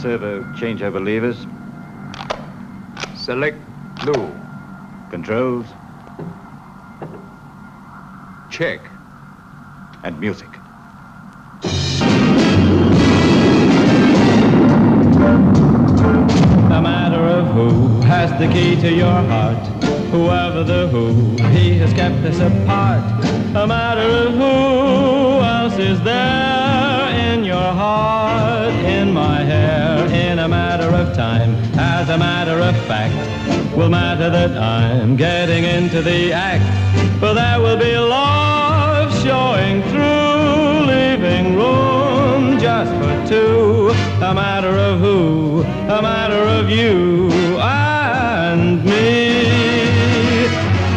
servo changeover levers. Select blue. Controls. Check. And music. No matter of who has the key to your heart, whoever the who, he has kept us apart. No matter of who else is there in your heart, in my hair, in a matter of time, as a matter of fact, will matter that I'm getting into the act. For there will be love showing through, leaving room just for two. A matter of who, a matter of you and me.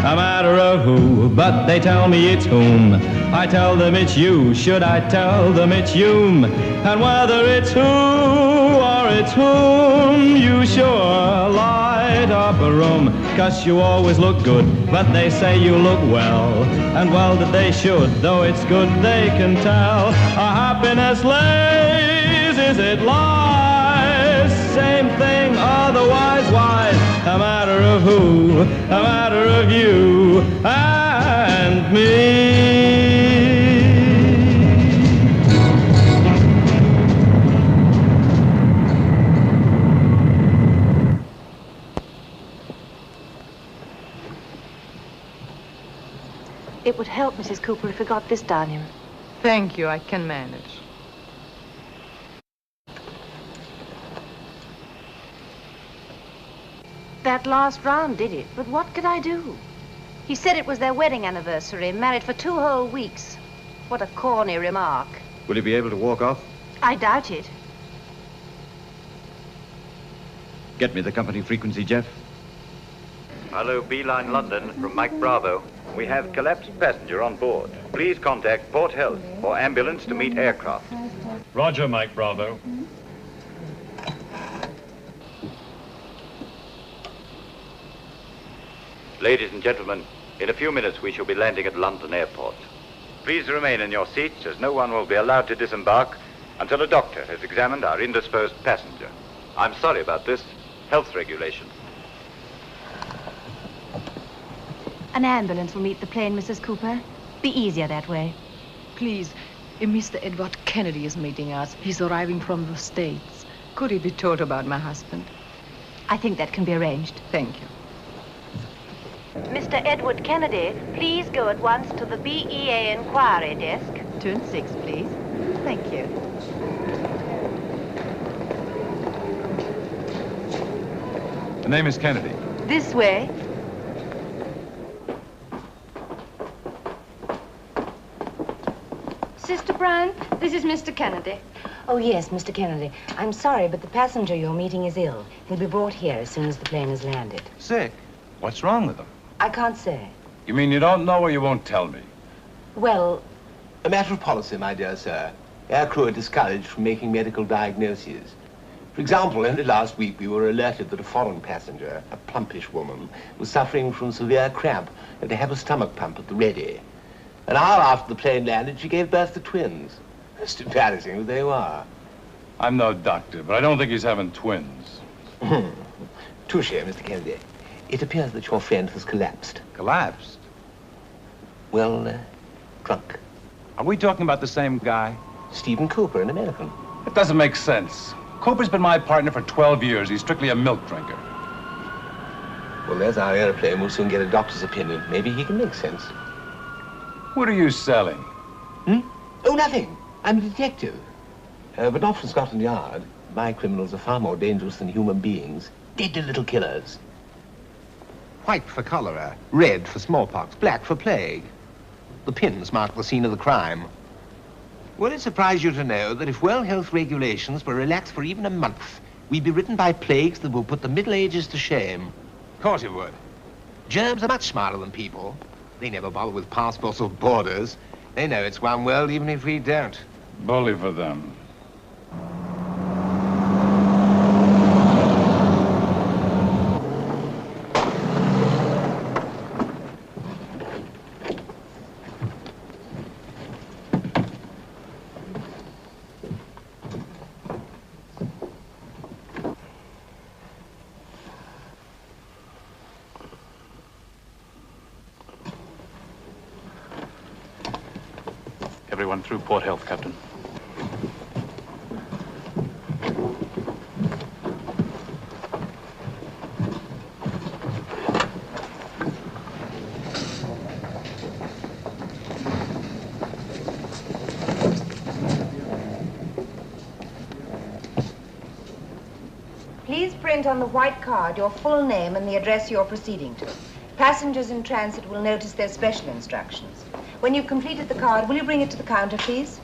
A matter of who, but they tell me it's whom. I tell them it's you, should I tell them it's you? And whether it's who or it's whom, you sure light up a room. 'Cause you always look good, but they say you look well. And well that they should, though it's good they can tell. Our happiness lays, is it lies? Same thing, otherwise wise. A matter of who, a matter of you and me. It would help, Mrs. Cooper, if we got this down him. Thank you, I can manage. That last round did it, but what could I do? He said it was their wedding anniversary, married for 2 whole weeks. What a corny remark. Will he be able to walk off? I doubt it. Get me the company frequency, Jeff. Hello, Beeline London from Mike Bravo. We have collapsed passenger on board. Please contact Port Health or ambulance to meet aircraft. Roger, Mike Bravo. Ladies and gentlemen, in a few minutes we shall be landing at London Airport. Please remain in your seats as no one will be allowed to disembark until a doctor has examined our indisposed passenger. I'm sorry about this. Health regulations. An ambulance will meet the plane, Mrs. Cooper. Be easier that way. Please, Mr. Edward Kennedy is meeting us. He's arriving from the States. Could he be told about my husband? I think that can be arranged. Thank you. Mr. Edward Kennedy, please go at once to the BEA inquiry desk. 2 and 6, please. Thank you. The name is Kennedy. This way. Sister Brown, this is Mr. Kennedy. Oh, yes, Mr. Kennedy. I'm sorry, but the passenger you're meeting is ill. He'll be brought here as soon as the plane has landed. Sick? What's wrong with him? I can't say. You mean you don't know or you won't tell me? Well, A matter of policy, my dear sir. Aircrew are discouraged from making medical diagnoses. For example, only last week we were alerted that a foreign passenger, a plumpish woman, was suffering from severe cramp and to have a stomach pump at the ready. An hour after the plane landed, she gave birth to twins. Most embarrassing as they were. I'm no doctor, but I don't think he's having twins. Touche, Mr. Kennedy. It appears that your friend has collapsed. Collapsed? Well, drunk. Are we talking about the same guy? Stephen Cooper, an American. It doesn't make sense. Cooper's been my partner for 12 years. He's strictly a milk drinker. Well, there's our airplane. We'll soon get a doctor's opinion. Maybe he can make sense. What are you selling? Oh, nothing. I'm a detective. But not from Scotland Yard. My criminals are far more dangerous than human beings. Deadly little killers. White for cholera, red for smallpox, black for plague. The pins mark the scene of the crime. Will it surprise you to know that if World Health regulations were relaxed for even a month, we'd be ridden by plagues that will put the Middle Ages to shame? Of course it would. Germs are much smarter than people. They never bother with passports or borders. They know it's one world even if we don't. Bully for them. everyone through Port Health, Captain. Please print on the white card your full name and the address you're proceeding to. Passengers in transit will notice their special instructions. When you've completed the card, will you bring it to the counter, please?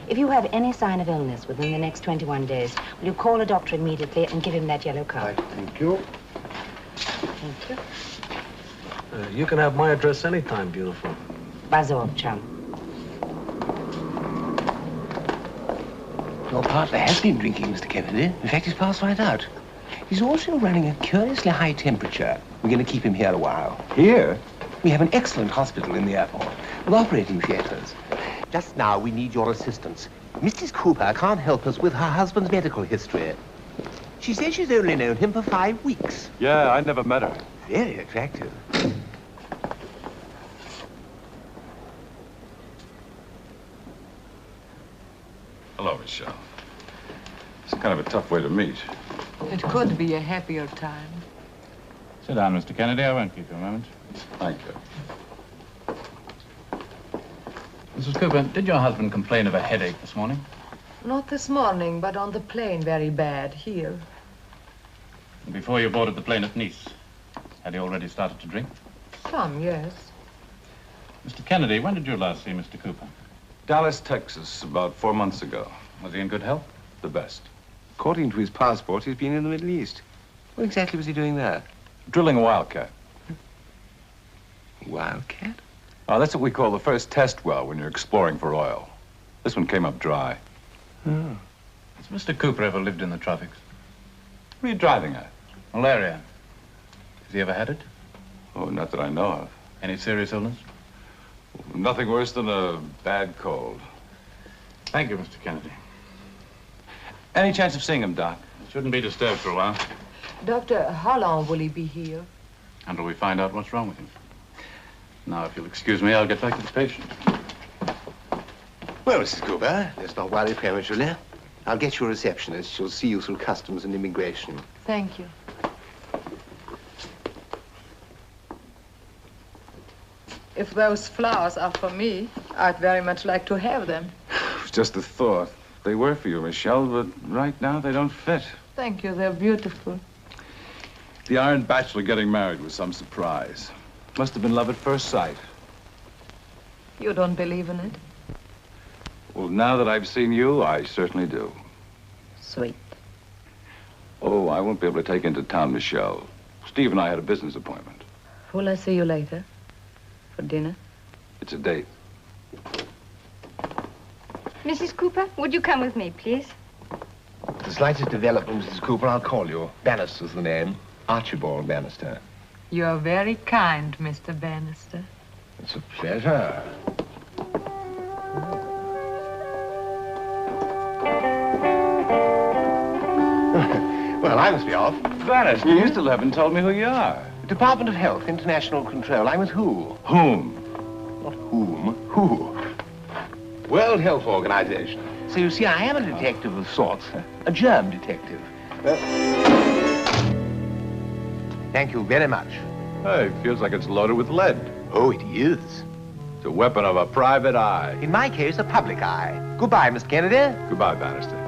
If you have any sign of illness within the next 21 days, will you call a doctor immediately and give him that yellow card? Right, thank you. Thank you. You can have my address anytime, beautiful. Buzz off, chum. Your partner has been drinking, Mr. Kennedy. In fact, he's passed right out. He's also running a curiously high temperature. We're going to keep him here a while. Here? We have an excellent hospital in the airport with operating theaters. Just now, we need your assistance. Mrs. Cooper can't help us with her husband's medical history. She says she's only known him for 5 weeks. Yeah, I never met her. Very attractive. Hello, Michelle. It's kind of a tough way to meet. It could be a happier time. Sit down, Mr. Kennedy. I won't keep you a moment. Thank you. Mrs. Cooper, did your husband complain of a headache this morning? Not this morning, but on the plane very bad here. And before you boarded the plane at Nice, had he already started to drink? Some, yes. Mr. Kennedy, when did you last see Mr. Cooper? Dallas, Texas, about 4 months ago. Was he in good health? The best. According to his passport, he's been in the Middle East. What exactly was he doing there? Drilling a wildcat. Wildcat? Oh, that's what we call the first test well when you're exploring for oil. This one came up dry. Oh. Has Mr. Cooper ever lived in the tropics? What are you driving at? Malaria. Has he ever had it? Oh, not that I know of. Any serious illness? Nothing worse than a bad cold. Thank you, Mr. Kennedy. Any chance of seeing him, Doc? Shouldn't be disturbed for a while. Doctor, how long will he be here? Until we find out what's wrong with him. Now, if you'll excuse me, I'll get back to the patient. Well, Mrs. Cooper, let's not worry prematurely. I'll get you a receptionist. She'll see you through customs and immigration. Thank you. If those flowers are for me, I'd very much like to have them. It was just a thought. They were for you, Michelle, but right now they don't fit. Thank you, they're beautiful. The Iron Bachelor getting married was some surprise. Must have been love at first sight. You don't believe in it? Well, now that I've seen you, I certainly do. Sweet. Oh, I won't be able to take into town, Michelle. Steve and I had a business appointment. Will I see you later? For dinner? It's a date. Mrs. Cooper, would you come with me, please? The slightest development, Mrs. Cooper, I'll call you. Bannister's the name. Archibald Bannister. You're very kind, Mr. Bannister. It's a pleasure. Well, I must be off. Bannister, you still haven't told me who you are. Department of Health, International Control. I'm with who? Whom? Not whom. Who? World Health Organization. So you see, I am a detective of sorts. A germ detective. Thank you very much. Hey, feels like it's loaded with lead. Oh, it is. It's a weapon of a private eye. In my case, a public eye. Goodbye, Mr. Kennedy. Goodbye, Bannister.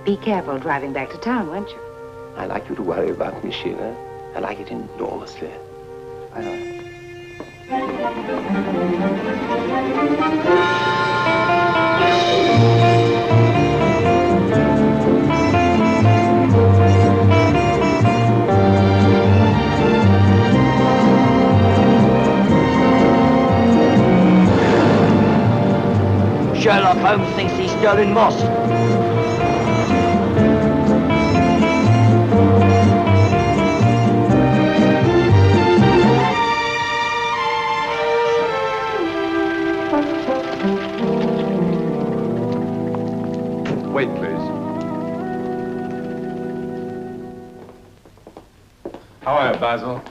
Be careful driving back to town, won't you? I like you to worry about me, Sheila. I like it enormously. I know. Sherlock Holmes thinks he's stolen moss. wait, please. How are you, Basil?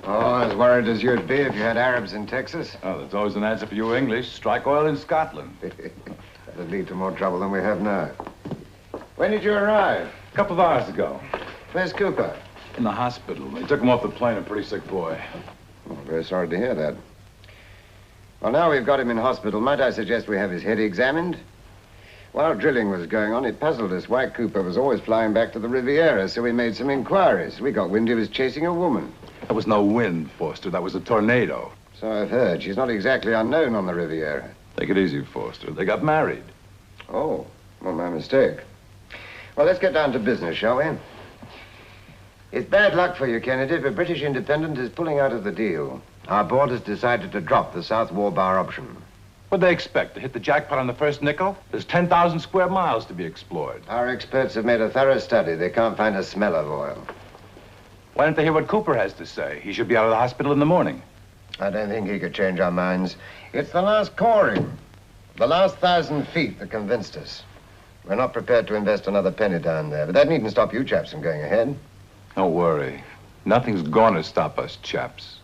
Oh, as worried as you'd be if you had Arabs in Texas. Oh, there's always an answer for you English. Strike oil in Scotland. That'd lead to more trouble than we have now. When did you arrive? A couple of hours ago. Where's Cooper? In the hospital. They took him off the plane, a pretty sick boy. Oh, very sorry to hear that. Well, now we've got him in hospital, might I suggest we have his head examined? While drilling was going on, it puzzled us why Cooper was always flying back to the Riviera, so we made some inquiries. We got wind he was chasing a woman. That was no wind, Foster. That was a tornado. So I've heard. She's not exactly unknown on the Riviera. Take it easy, Foster. They got married. Oh, well, my mistake. Well, let's get down to business, shall we? It's bad luck for you, Kennedy, but British Independent is pulling out of the deal. Our board has decided to drop the South War Bar option. What'd they expect? To hit the jackpot on the first nickel? There's 10,000 square miles to be explored. Our experts have made a thorough study. They can't find a smell of oil. Why don't they hear what Cooper has to say? He should be out of the hospital in the morning. I don't think he could change our minds. It's the last coring, the last 1,000 feet that convinced us. We're not prepared to invest another penny down there, but that needn't stop you chaps from going ahead. Don't worry. Nothing's gonna stop us, chaps.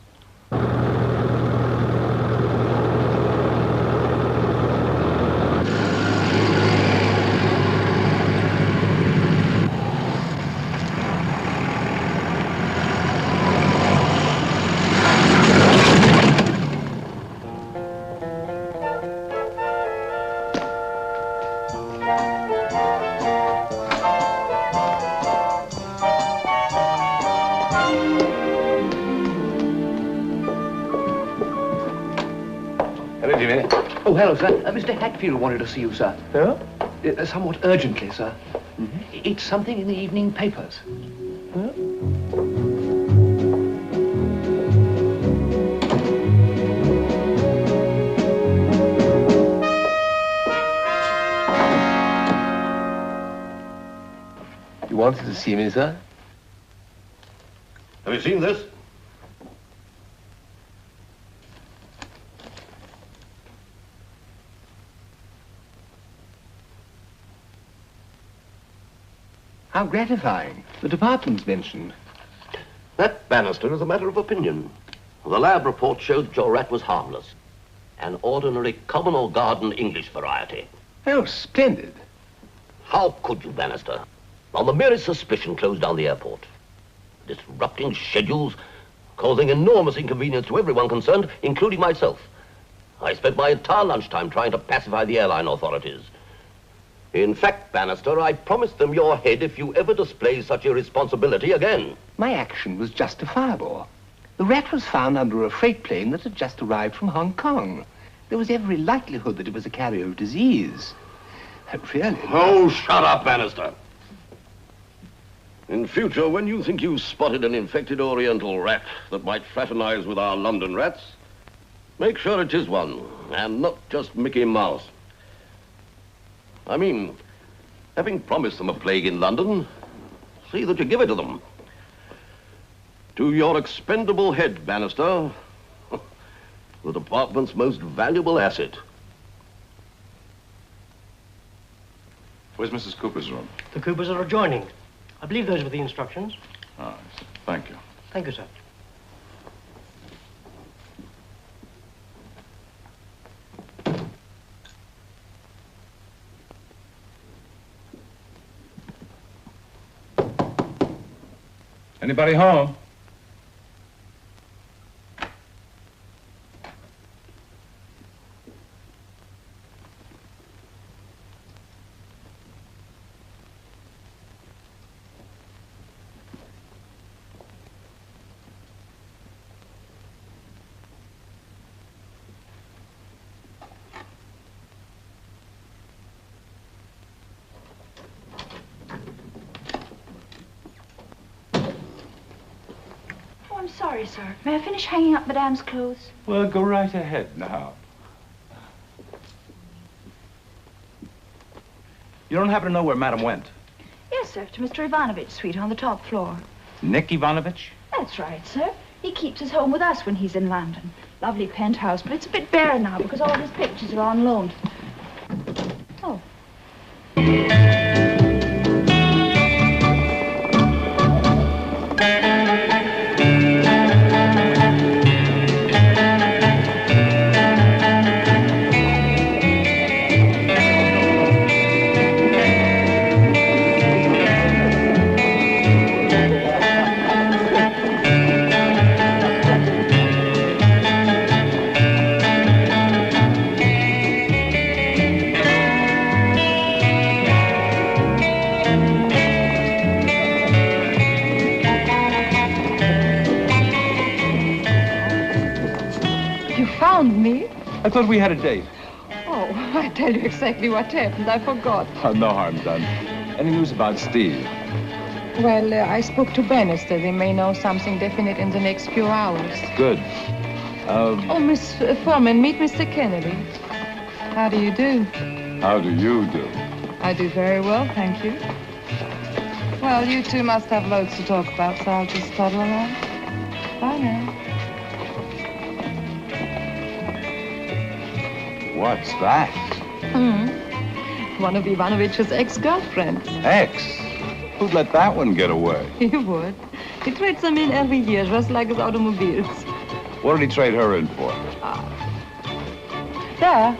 Oh, hello, sir. Mr. Hatfield wanted to see you, sir. Yeah? Somewhat urgently, sir. Mm-hmm. It's something in the evening papers. Huh? You wanted to see me, sir? Have you seen this? How gratifying. The department's mentioned. That, Bannister, is a matter of opinion. The lab report showed that your rat was harmless. An ordinary common or garden English variety. Oh, splendid. How could you, Bannister? On the merest suspicion, close down the airport. Disrupting schedules, causing enormous inconvenience to everyone concerned, including myself. I spent my entire lunchtime trying to pacify the airline authorities. In fact, Bannister, I promised them your head if you ever display such irresponsibility again. My action was justifiable. The rat was found under a freight plane that had just arrived from Hong Kong. There was every likelihood that it was a carrier of disease. Really? Oh, shut up, Bannister. In future, when you think you've spotted an infected Oriental rat that might fraternize with our London rats, make sure it is one, and not just Mickey Mouse. I mean, having promised them a plague in London, see that you give it to them. To your expendable head, Bannister, the department's most valuable asset. Where's Mrs. Cooper's room? The Coopers are adjoining. I believe those were the instructions. Oh, thank you. Thank you, sir. Anybody home? I'm sorry, sir. May I finish hanging up Madame's clothes? Well, go right ahead now. You don't happen to know where Madam went? Yes, sir, to Mr. Ivanovitch's suite on the top floor. Nick Ivanovich? That's right, sir. He keeps his home with us when he's in London. Lovely penthouse, but it's a bit bare now because all his pictures are on loan. Oh. You found me? I thought we had a date. Oh, I tell you exactly what happened. I forgot. Oh, no harm done. Any news about Steve? Well, I spoke to Bannister. They may know something definite in the next few hours. Good. Oh, Miss Foreman, meet Mr. Kennedy. How do you do? How do you do? I do very well, thank you. Well, you two must have loads to talk about, so I'll just toddle along. Bye now. What's that? One of Ivanovich's ex-girlfriends. Ex? Who'd let that one get away? He would. He trades them in every year, just like his automobiles. What did he trade her in for? There.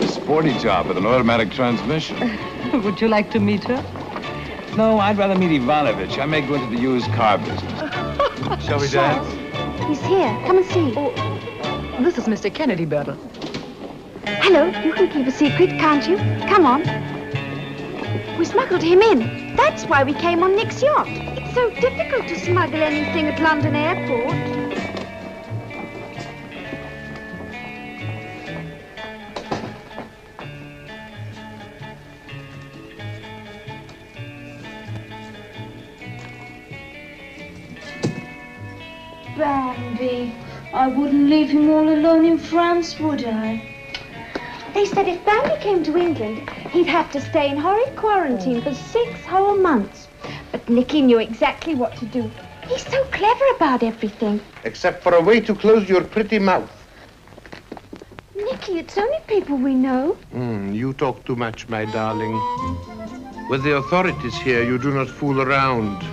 A sporty job with an automatic transmission. Would you like to meet her? No, I'd rather meet Ivanovich. I may go into the used car business. Shall we dance? He's here. Come and see. This is Mr. Kennedy, Bertel. Hello, you can keep a secret, can't you? Come on. We smuggled him in. That's why we came on Nick's yacht. It's so difficult to smuggle anything at London Airport. Bambi, I wouldn't leave him all alone in France, would I? They said if Bambi came to England, he'd have to stay in horrid quarantine for 6 whole months. But Nicky knew exactly what to do. He's so clever about everything. Except for a way to close your pretty mouth. Nicky, it's only people we know. You talk too much, my darling. With the authorities here, you do not fool around.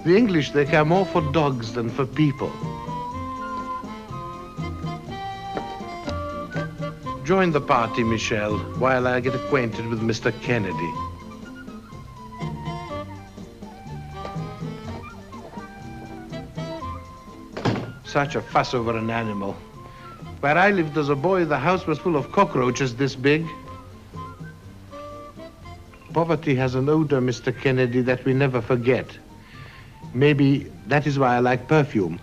The English, they care more for dogs than for people. Join the party, Michelle, while I get acquainted with Mr. Kennedy. Such a fuss over an animal. Where I lived as a boy, the house was full of cockroaches this big. Poverty has an odor, Mr. Kennedy, that we never forget. Maybe that is why I like perfume.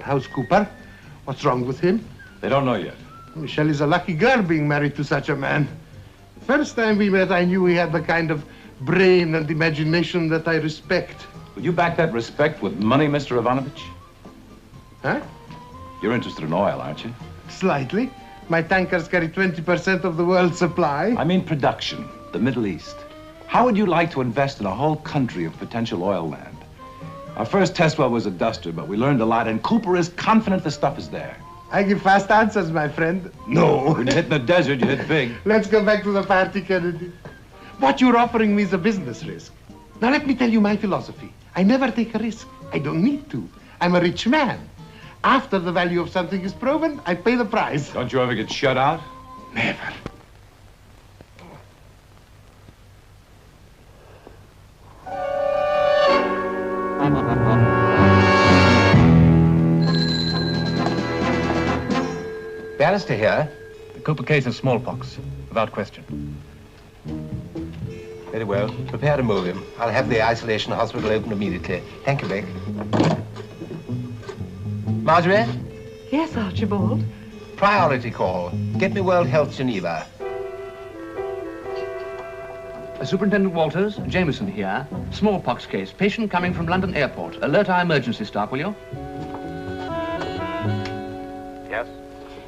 How's Cooper? What's wrong with him? They don't know yet. Michelle is a lucky girl being married to such a man. First time we met, I knew he had the kind of brain and imagination that I respect. Will you back that respect with money, Mr. Ivanovich? Huh? You're interested in oil, aren't you? Slightly. My tankers carry 20% of the world's supply. I mean production, the Middle East. How would you like to invest in a whole country of potential oil land? Our first test well was a duster, but we learned a lot, and Cooper is confident the stuff is there. I give fast answers, my friend. No. When you hit in the desert, you hit big. Let's go back to the party, Kennedy. What you're offering me is a business risk. Now, let me tell you my philosophy. I never take a risk. I don't need to. I'm a rich man. After the value of something is proven, I pay the price. Don't you ever get shut out? Never. Bannister here. The Cooper case of smallpox, without question. Very well. Prepare to move him. I'll have the isolation hospital open immediately. Thank you, Beck. Marjorie? Yes, Archibald. Priority call. Get me World Health Geneva. Superintendent Walters, Jameson here. Smallpox case. Patient coming from London Airport. Alert our emergency staff, will you? Yes?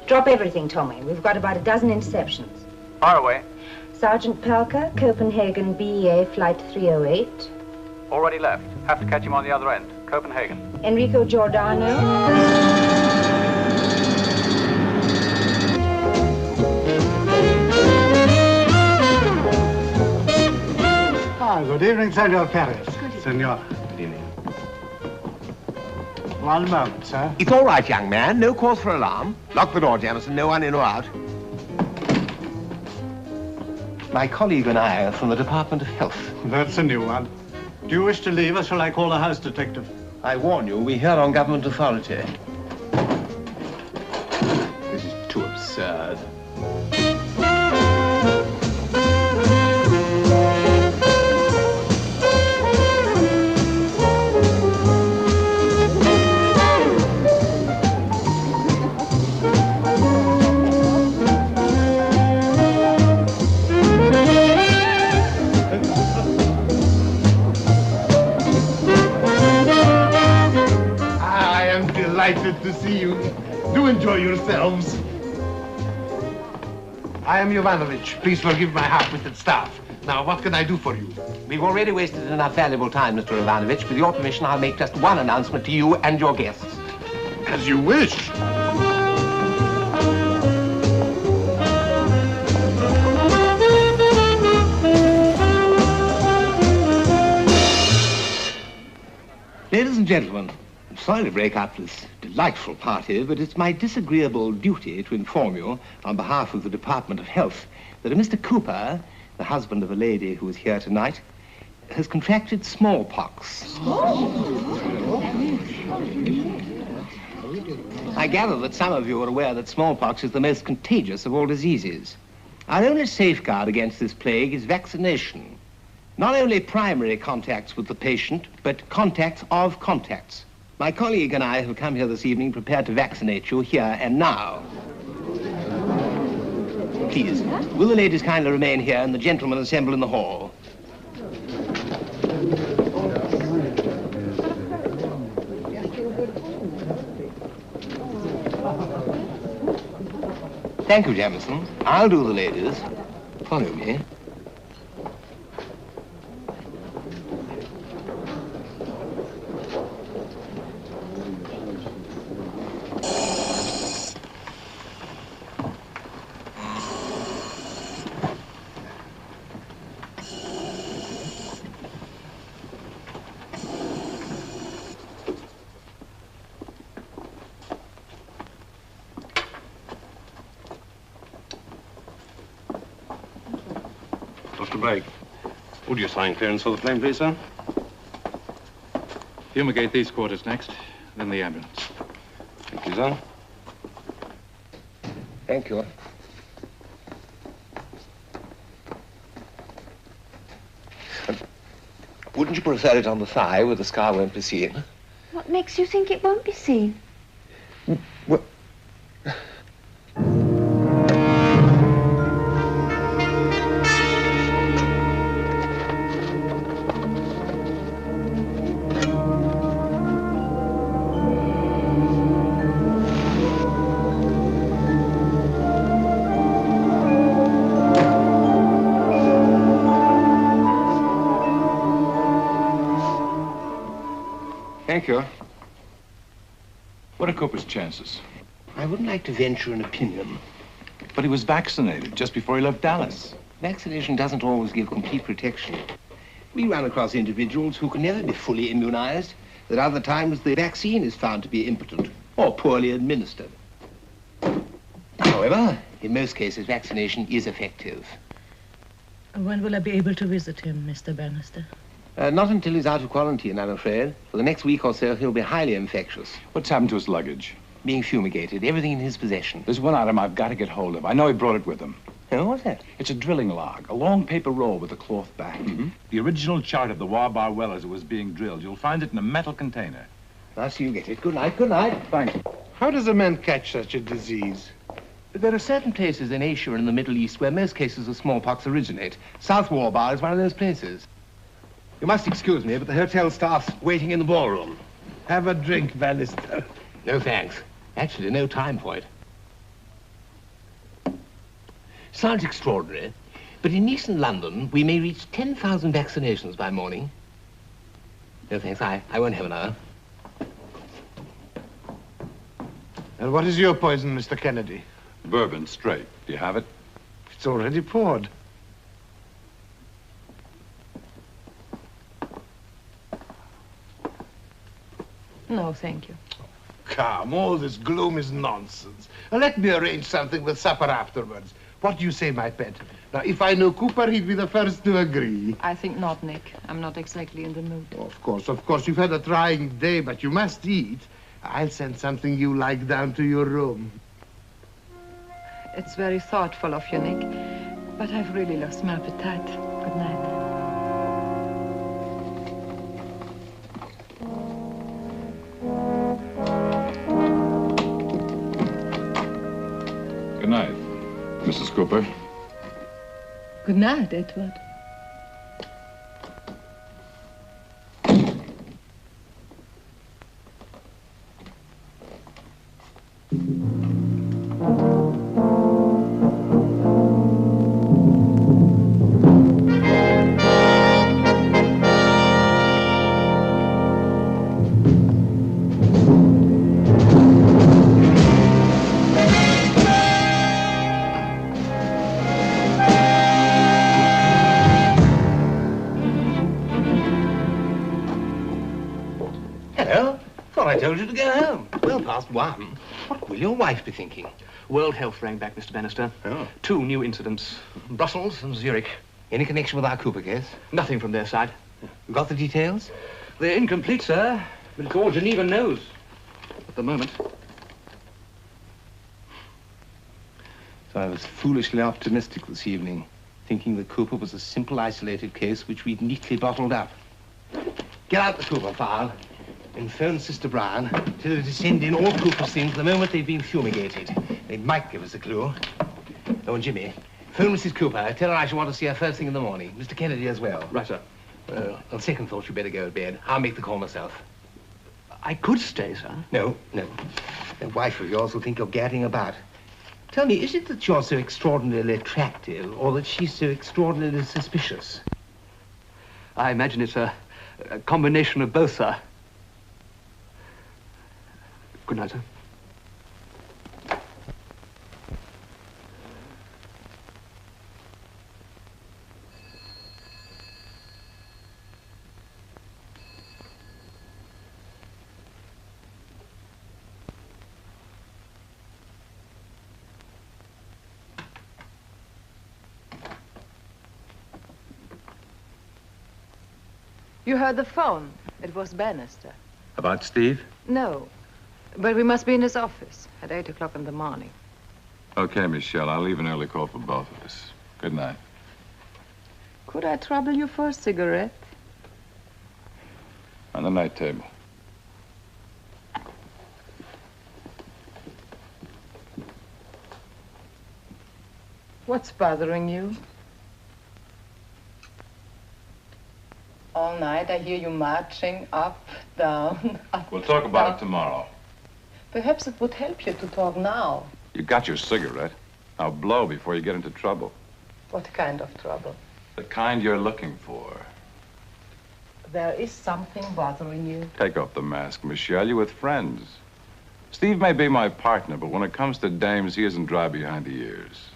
Drop everything, Tommy. We've got about a dozen interceptions. Far away. Sergeant Palka, Copenhagen BEA Flight 308. Already left. Have to catch him on the other end. Copenhagen. Enrico Giordano. Good evening, Senor Perez. Senor. Good evening. One moment, sir. It's all right, young man. No cause for alarm. Lock the door, Jamison. No one in or out. My colleague and I are from the Department of Health. That's a new one. Do you wish to leave, or shall I call a house detective? I warn you, we're here on government authority. This is too absurd. delighted to see you. Do enjoy yourselves. I am Jovanovic. Please forgive my half-witted staff. Now, what can I do for you? We've already wasted enough valuable time, Mr. Jovanovic. With your permission, I'll make just one announcement to you and your guests. As you wish. Ladies and gentlemen, I'm sorry to break up this delightful party, but it's my disagreeable duty to inform you, on behalf of the Department of Health, that a Mr. Cooper, the husband of a lady who is here tonight, has contracted smallpox. I gather that some of you are aware that smallpox is the most contagious of all diseases. Our only safeguard against this plague is vaccination. Not only primary contacts with the patient, but contacts of contacts. My colleague and I have come here this evening prepared to vaccinate you here and now. Please, will the ladies kindly remain here and the gentlemen assemble in the hall? Thank you, Jamison. I'll do the ladies. Follow me. Dr. Blake, would you sign clearance for the plane, please, sir? Fumigate these quarters next, then the ambulance. Thank you, sir. Thank you. Wouldn't you prefer it on the thigh where the scar won't be seen? What makes you think it won't be seen? Well, thank you. What are Cooper's chances? I wouldn't like to venture an opinion. But he was vaccinated just before he left Dallas. Vaccination doesn't always give complete protection. We run across individuals who can never be fully immunized. At other times, the vaccine is found to be impotent or poorly administered. However, in most cases, vaccination is effective. When will I be able to visit him, Mr. Bannister? Not until he's out of quarantine, I'm afraid. For the next week or so, he'll be highly infectious. What's happened to his luggage? Being fumigated, everything in his possession. There's one item I've got to get hold of. I know he brought it with him. Oh, what's that? It's a drilling log, a long paper roll with a cloth back. The original chart of the Wabar well as it was being drilled. You'll find it in a metal container. I'll see you get it. Good night, good night. Thanks. How does a man catch such a disease? There are certain places in Asia and in the Middle East where most cases of smallpox originate. South Wabar is one of those places. You must excuse me, but the hotel staff's waiting in the ballroom. Have a drink, Bannister. No, thanks. Actually, no time for it. Sounds extraordinary, but in Nice and London, we may reach 10,000 vaccinations by morning. No, thanks. I won't have another. And what is your poison, Mr. Kennedy? Bourbon, straight. Do you have it? It's already poured. No, thank you. Come, all this gloom is nonsense. Now, let me arrange something with supper afterwards. What do you say, my pet? Now, if I knew Cooper, he'd be the first to agree. I think not, Nick. I'm not exactly in the mood. Of course. You've had a trying day, but you must eat. I'll send something you like down to your room. It's very thoughtful of you, Nick. But I've really lost my appetite. Good night. Good night, Mrs. Cooper. Good night, Edward. I told you to go home. Well past 1. What will your wife be thinking? World Health rang back, Mr. Bannister. Oh. 2 new incidents. Brussels and Zurich. Any connection with our Cooper case? Nothing from their side. You got the details? They're incomplete, sir. But it's all Geneva knows. At the moment. So I was foolishly optimistic this evening, thinking that Cooper was a simple, isolated case which we'd neatly bottled up. Get out the Cooper file and phone Sister Brown. Tell her to send in all Cooper's things the moment they've been fumigated. They might give us a clue. Oh, and Jimmy, phone Mrs. Cooper. Tell her I shall want to see her first thing in the morning. Mr. Kennedy as well. Right, sir. On second thought, you'd better go to bed. I'll make the call myself. I could stay, sir. No, no. That wife of yours will think you're gadding about. Tell me, is it that you're so extraordinarily attractive, or that she's so extraordinarily suspicious? I imagine it's a combination of both, sir. Good night, sir. You heard the phone. It was Bannister. About Steve? No, but we must be in his office at 8 o'clock in the morning. Okay, Michelle. I'll leave an early call for both of us. Good night. Could I trouble you for a cigarette? On the night table. What's bothering you? All night I hear you marching up, down, up. We'll talk about it tomorrow. Perhaps it would help you to talk now. You got your cigarette. Now blow before you get into trouble. What kind of trouble? The kind you're looking for. There is something bothering you. Take off the mask, Michelle. You're with friends. Steve may be my partner, but when it comes to dames, he isn't dry behind the ears.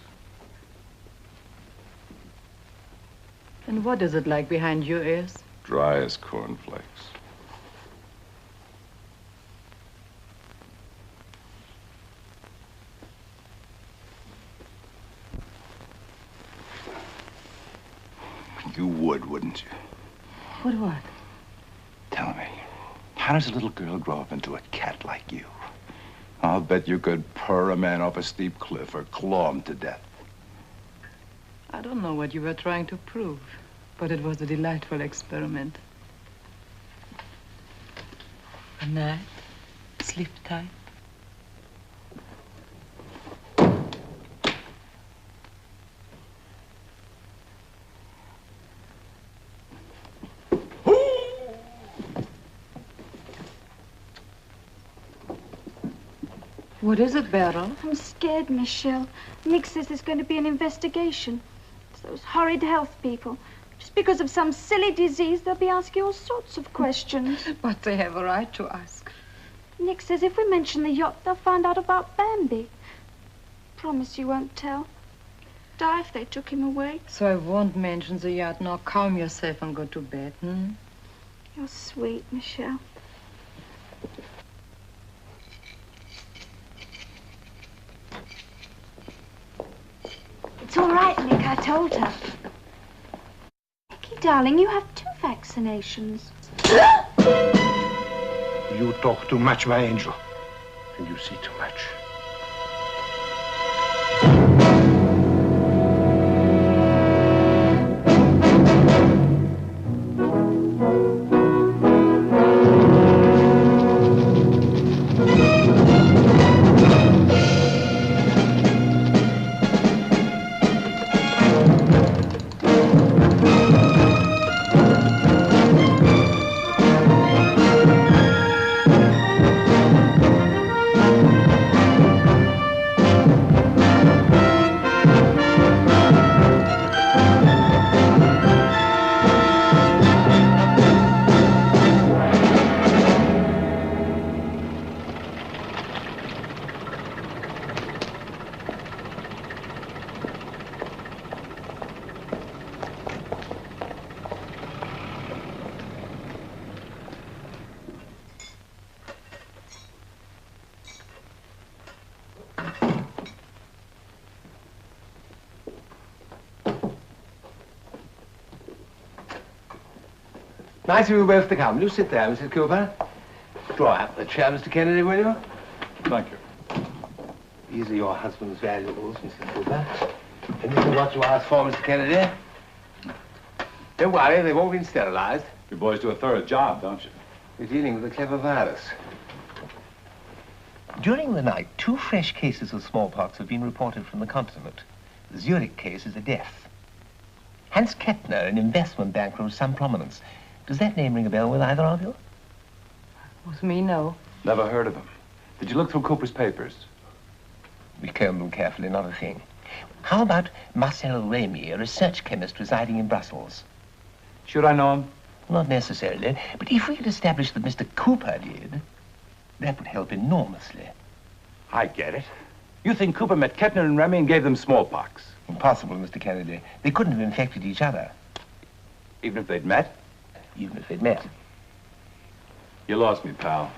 And what is it like behind your ears? Dry as cornflakes. You would, wouldn't you? What? Tell me, how does a little girl grow up into a cat like you? I'll bet you could purr a man off a steep cliff or claw him to death. I don't know what you were trying to prove, but it was a delightful experiment. Good night. Sleep tight. What is it, Beryl? I'm scared, Michelle. Nick says there's going to be an investigation. It's those horrid health people. Just because of some silly disease, they'll be asking all sorts of questions. But they have a right to ask. Nick says if we mention the yacht, they'll find out about Bambi. Promise you won't tell. Die if they took him away. So I won't mention the yacht. Now calm yourself and go to bed, hmm? You're sweet, Michelle. It's all right, Nick, I told her. Nicky, darling, you have 2 vaccinations. You talk too much, my angel. And you see too much. Nice of you both to come. You sit there, Mrs. Cooper. Draw up the chair, Mr. Kennedy, will you? Thank you. These are your husband's valuables, Mrs. Cooper. And this is what you asked for, Mr. Kennedy. Don't worry, they've all been sterilized. You boys do a thorough job, don't you? We're dealing with a clever virus. During the night, 2 fresh cases of smallpox have been reported from the continent. The Zurich case is a death. Hans Kettner, an investment banker of some prominence. Does that name ring a bell with either of you? With me, no. Never heard of him. Did you look through Cooper's papers? We combed them carefully, not a thing. How about Marcel Remy, a research chemist residing in Brussels? Should I know him? Not necessarily, but if we could establish that Mr. Cooper did, that would help enormously. I get it. You think Cooper met Kettner and Remy and gave them smallpox? Impossible, Mr. Kennedy. They couldn't have infected each other. Even if they'd met? Even if they'd met. You lost me, pal.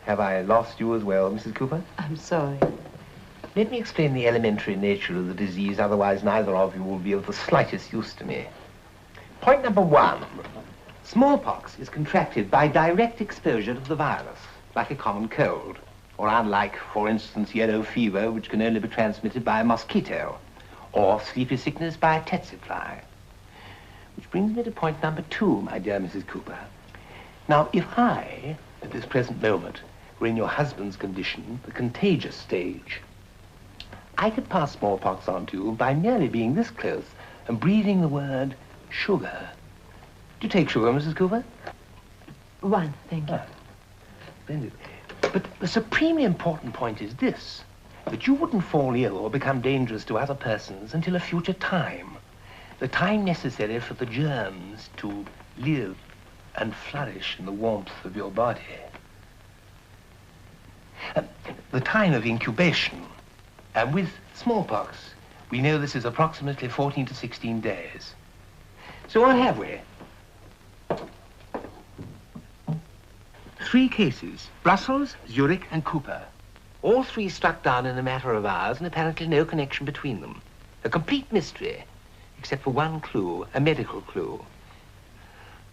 Have I lost you as well, Mrs. Cooper? I'm sorry. Let me explain the elementary nature of the disease, otherwise neither of you will be of the slightest use to me. Point number 1. Smallpox is contracted by direct exposure to the virus, like a common cold, or unlike, for instance, yellow fever, which can only be transmitted by a mosquito, or sleepy sickness by a tsetse fly. Which brings me to point number 2, my dear Mrs. Cooper. Now, if I, at this present moment, were in your husband's condition, the contagious stage, I could pass smallpox on to you by merely being this close and breathing the word sugar. Do you take sugar, Mrs. Cooper? 1, thank you. Splendid. But the supremely important point is this, that you wouldn't fall ill or become dangerous to other persons until a future time. The time necessary for the germs to live and flourish in the warmth of your body. The time of incubation. And with smallpox, we know this is approximately 14 to 16 days. So what have we? 3 cases, Brussels, Zurich, and Cooper. All 3 struck down in a matter of hours, and apparently no connection between them. A complete mystery, except for one clue, a medical clue.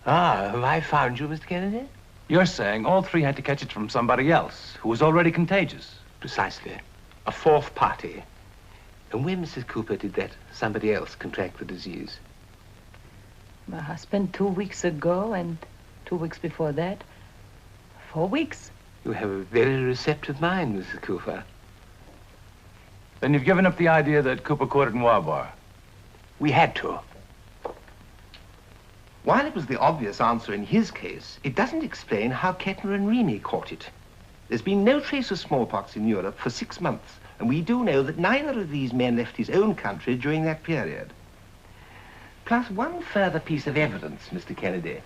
Ah, have I found you, Mr. Kennedy? You're saying all 3 had to catch it from somebody else, who was already contagious. Precisely. A 4th party. And when, Mrs. Cooper, did that somebody else contract the disease? My husband 2 weeks ago, and 2 weeks before that. 4 weeks. You have a very receptive mind, Mrs. Cooper. Then you've given up the idea that Cooper caught it in Warbar. We had to. While it was the obvious answer in his case, it doesn't explain how Kettner and Remy caught it. There's been no trace of smallpox in Europe for 6 months, and we do know that neither of these men left his own country during that period. Plus one further piece of evidence, Mr. Kennedy.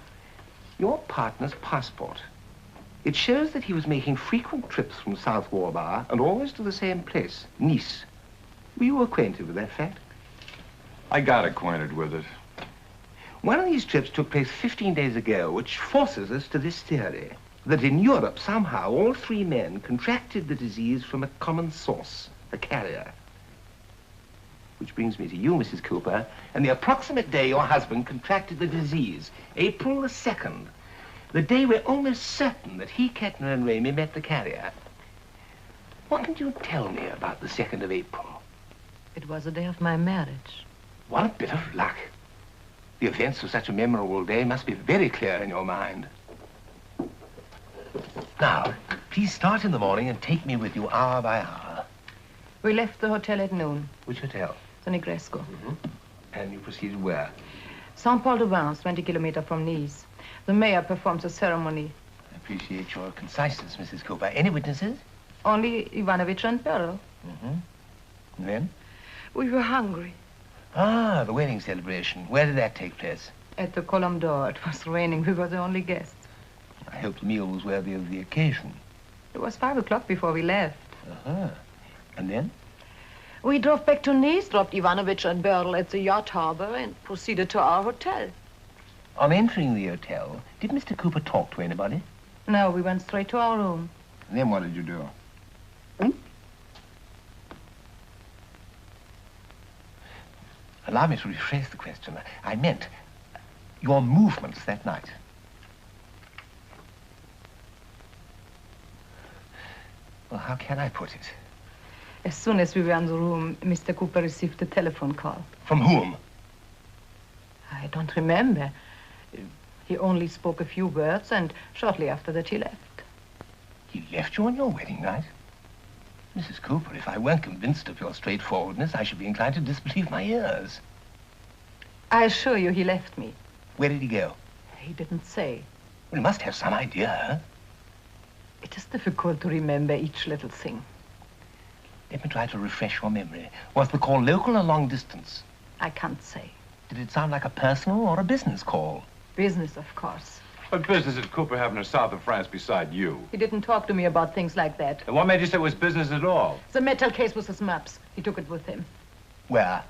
Your partner's passport. It shows that he was making frequent trips from South Warbar and always to the same place, Nice. Were you acquainted with that fact? I got acquainted with it. One of these trips took place 15 days ago, which forces us to this theory, that in Europe, somehow, all 3 men contracted the disease from a common source, a carrier. Which brings me to you, Mrs. Cooper, and the approximate day your husband contracted the disease, April the 2nd, the day we're almost certain that he, Kettner, and Remy met the carrier. What can you tell me about the 2nd of April? It was the day of my marriage. What a bit of luck. The events of such a memorable day must be very clear in your mind. Now, please start in the morning and take me with you hour by hour. We left the hotel at noon. Which hotel? The Negresco. And you proceeded where? Saint-Paul-de-Vence, 20 kilometers from Nice. The mayor performs a ceremony. I appreciate your conciseness, Mrs. Cooper. Any witnesses? Only Ivanovich and Pearl. And then? We were hungry. Ah, the wedding celebration. Where did that take place? At the Colombe d'Or. It was raining. We were the only guests. I hope the meal was worthy of the occasion. It was 5 o'clock before we left. And then? We drove back to Nice, dropped Ivanovich and Berl at the yacht harbor, and proceeded to our hotel. On entering the hotel, did Mr. Cooper talk to anybody? No, we went straight to our room. And then what did you do? Allow me to rephrase the question. I meant, your movements that night. Well, how can I put it? As soon as we were in the room, Mr. Cooper received a telephone call. From whom? I don't remember. He only spoke a few words, and shortly after that he left. He left you on your wedding night? Mrs. Cooper, if I weren't convinced of your straightforwardness, I should be inclined to disbelieve my ears. I assure you he left me. Where did he go? He didn't say. Well, he must have some idea. It is difficult to remember each little thing. Let me try to refresh your memory. Was the call local or long distance? I can't say. Did it sound like a personal or a business call? Business, of course. What business did Cooper have in the south of France beside you? He didn't talk to me about things like that. And what made you say it was business at all? The metal case was his maps. He took it with him. Where?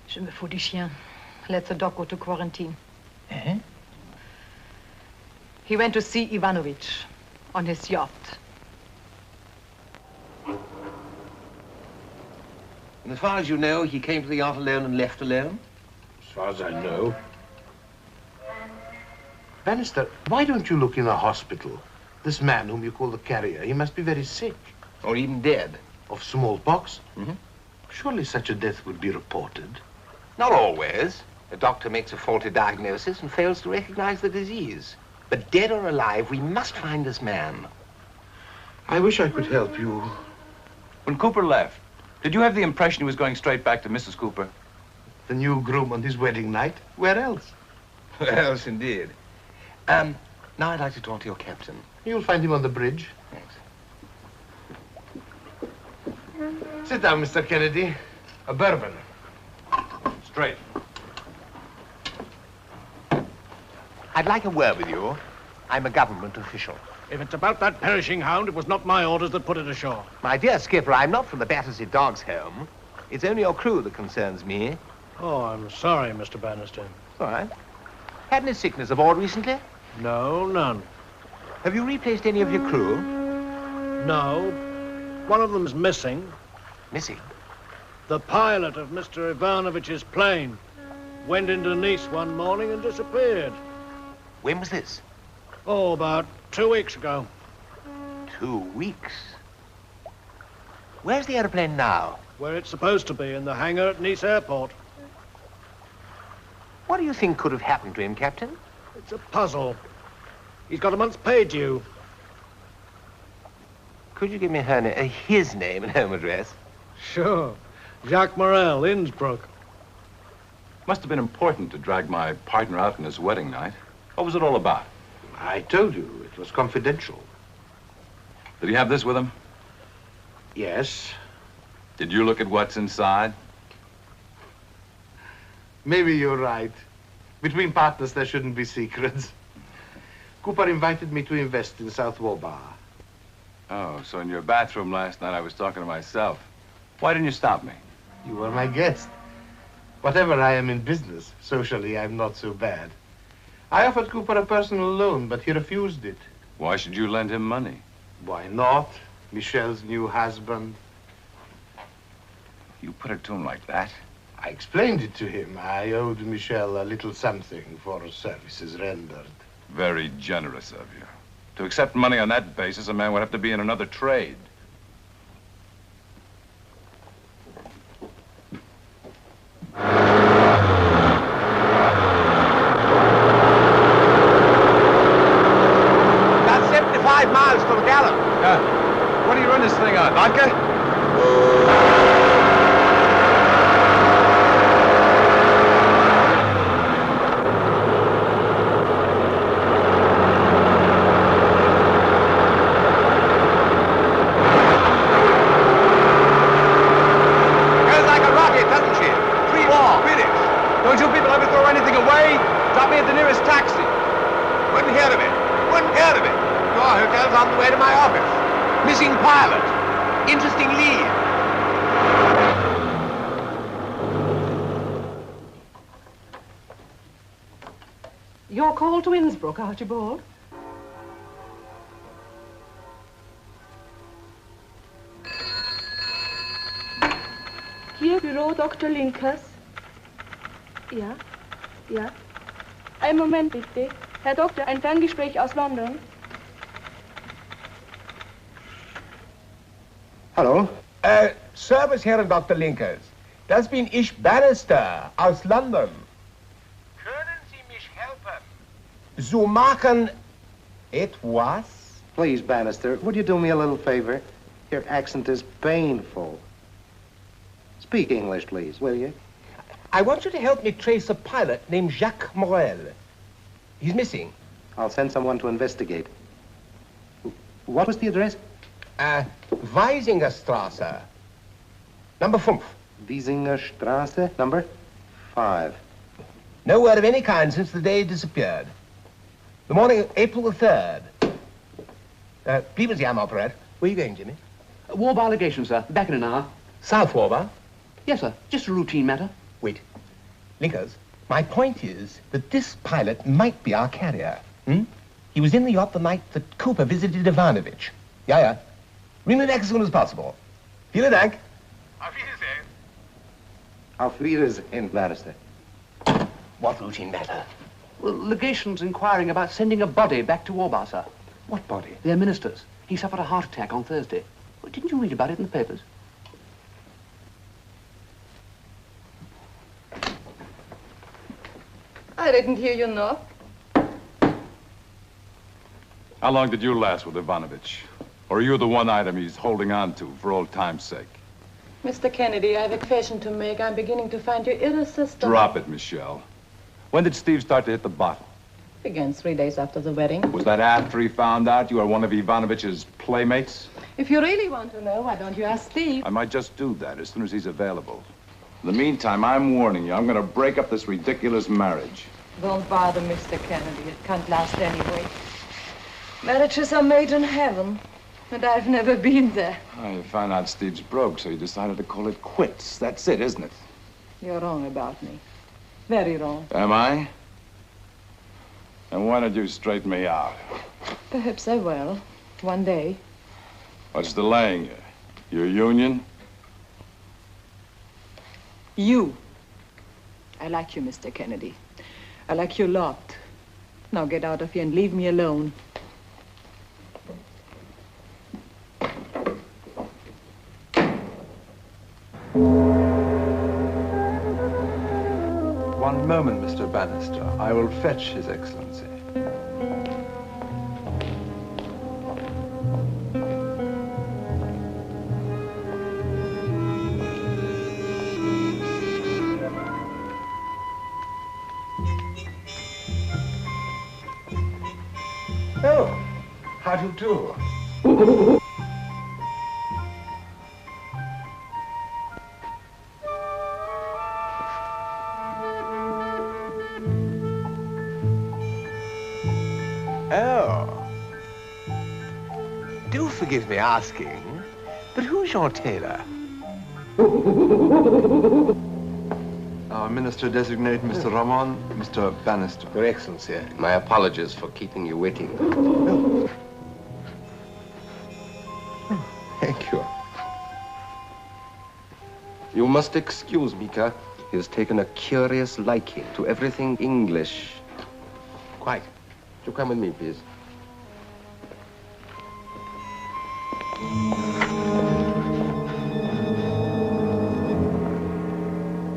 Je me fous du chien. Let the dog go to quarantine. Eh? He went to see Ivanovich on his yacht. And as far as you know, he came to the yacht alone and left alone? As far as I know. Bannister, why don't you look in a hospital? This man whom you call the carrier, he must be very sick. Or even dead. Of smallpox? Mm-hmm. Surely such a death would be reported. Not always. The doctor makes a faulty diagnosis and fails to recognize the disease. But dead or alive, we must find this man. I wish I could help you. When Cooper left, did you have the impression he was going straight back to Mrs. Cooper? The new groom on his wedding night? Where else? Where else, indeed. Now I'd like to talk to your captain. You'll find him on the bridge. Thanks. Sit down, Mr. Kennedy. A bourbon. Straight. I'd like a word with you. I'm a government official. If it's about that perishing hound, it was not my orders that put it ashore. My dear skipper, I'm not from the Battersea Dogs Home. It's only your crew that concerns me. Oh, I'm sorry, Mr. Bannister. All right. Had any sickness aboard recently? No, none. Have you replaced any of your crew? No. One of them's missing. Missing? The pilot of Mr. Ivanovich's plane went into Nice one morning and disappeared. When was this? Oh, about 2 weeks ago. 2 weeks? Where's the airplane now? Where it's supposed to be, in the hangar at Nice Airport. What do you think could have happened to him, Captain? It's a puzzle. He's got a month's pay due. Could you give me his name and home address? Sure. Jacques Morel, Innsbruck. Must have been important to drag my partner out on his wedding night. What was it all about? I told you, it was confidential. Did he have this with him? Yes. Did you look at what's inside? Maybe you're right. Between partners, there shouldn't be secrets. Cooper invited me to invest in South Wobar. Oh, so in your bathroom last night, I was talking to myself. Why didn't you stop me? You were my guest. Whatever I am in business, socially, I'm not so bad. I offered Cooper a personal loan, but he refused it. Why should you lend him money? Why not? Michelle's new husband. You put it to him like that? I explained it to him. I owed Michelle a little something for services rendered. Very generous of you. To accept money on that basis, a man would have to be in another trade. About 75 miles to the gallon. What do you run this thing on, vodka? Goes like a rocket, doesn't she? 3 more. Finish. Don't you people ever throw anything away? Drop me at the nearest taxi. Wouldn't hear of it. Wouldn't hear of it. Your hotel's on the way to my office. Missing pilot. Interesting lead. Your call to Innsbruck, Archibald? Hier, Büro Dr. Linkers. Ja? Ja? Einen Moment bitte. Herr Doktor, ein Ferngespräch aus London. Hallo? Service, Herr Dr. Linkers. Das bin ich, Bannister, aus London. Können Sie mich helfen? So machen etwas? Please, Bannister, would you do me a little favor? Your accent is painful. Speak English, please, will you? I want you to help me trace a pilot named Jacques Morel. He's missing. I'll send someone to investigate. What was the address? Weisingerstrasse. Number 5. Wiesingerstrasse, number 5. No word of any kind since the day he disappeared. The morning of April the 3rd. Peeblesy, I'm operette. Where are you going, Jimmy? Warbar legation, sir. Back in an hour. South Warbar? Yes, sir. Just a routine matter. Wait. Linkers, my point is that this pilot might be our carrier. Hmm? He was in the yacht the night that Cooper visited Ivanovich. Yeah. Ring the neck as soon as possible. Vielen Dank. Auf Wiedersehen. Auf Wiedersehen, Bannister. What routine matter? Well, legation's inquiring about sending a body back to Warbar, sir. What body? Their minister's. He suffered a heart attack on Thursday. Well, didn't you read about it in the papers? I didn't hear you knock. How long did you last with Ivanovich? Or are you the one item he's holding on to for old time's sake? Mr. Kennedy, I have a confession to make. I'm beginning to find you irresistible. Drop it, Michelle. When did Steve start to hit the bottle? Began 3 days after the wedding. Was that after he found out you were one of Ivanovich's playmates? If you really want to know, why don't you ask Steve? I might just do that as soon as he's available. In the meantime, I'm warning you, I'm going to break up this ridiculous marriage. Don't bother, Mr. Kennedy. It can't last anyway. Marriages are made in heaven, and I've never been there. Oh, you found out Steve's broke, so you decided to call it quits. That's it, isn't it? You're wrong about me. Very wrong. Am I? And why don't you straighten me out? Perhaps I will. One day. What's delaying you? Your union? You. I like you, Mr. Kennedy. I like you a lot. Now get out of here and leave me alone. One moment, Mr. Bannister. I will fetch His Excellency. Oh, how do you do? Oh. Do forgive me asking, but who's your tailor? Our minister-designate, Mr. Ramon, Mr. Bannister. Your Excellency. My apologies for keeping you waiting. Thank you. You must excuse Mika. He has taken a curious liking to everything English. Quite. Would you come with me, please?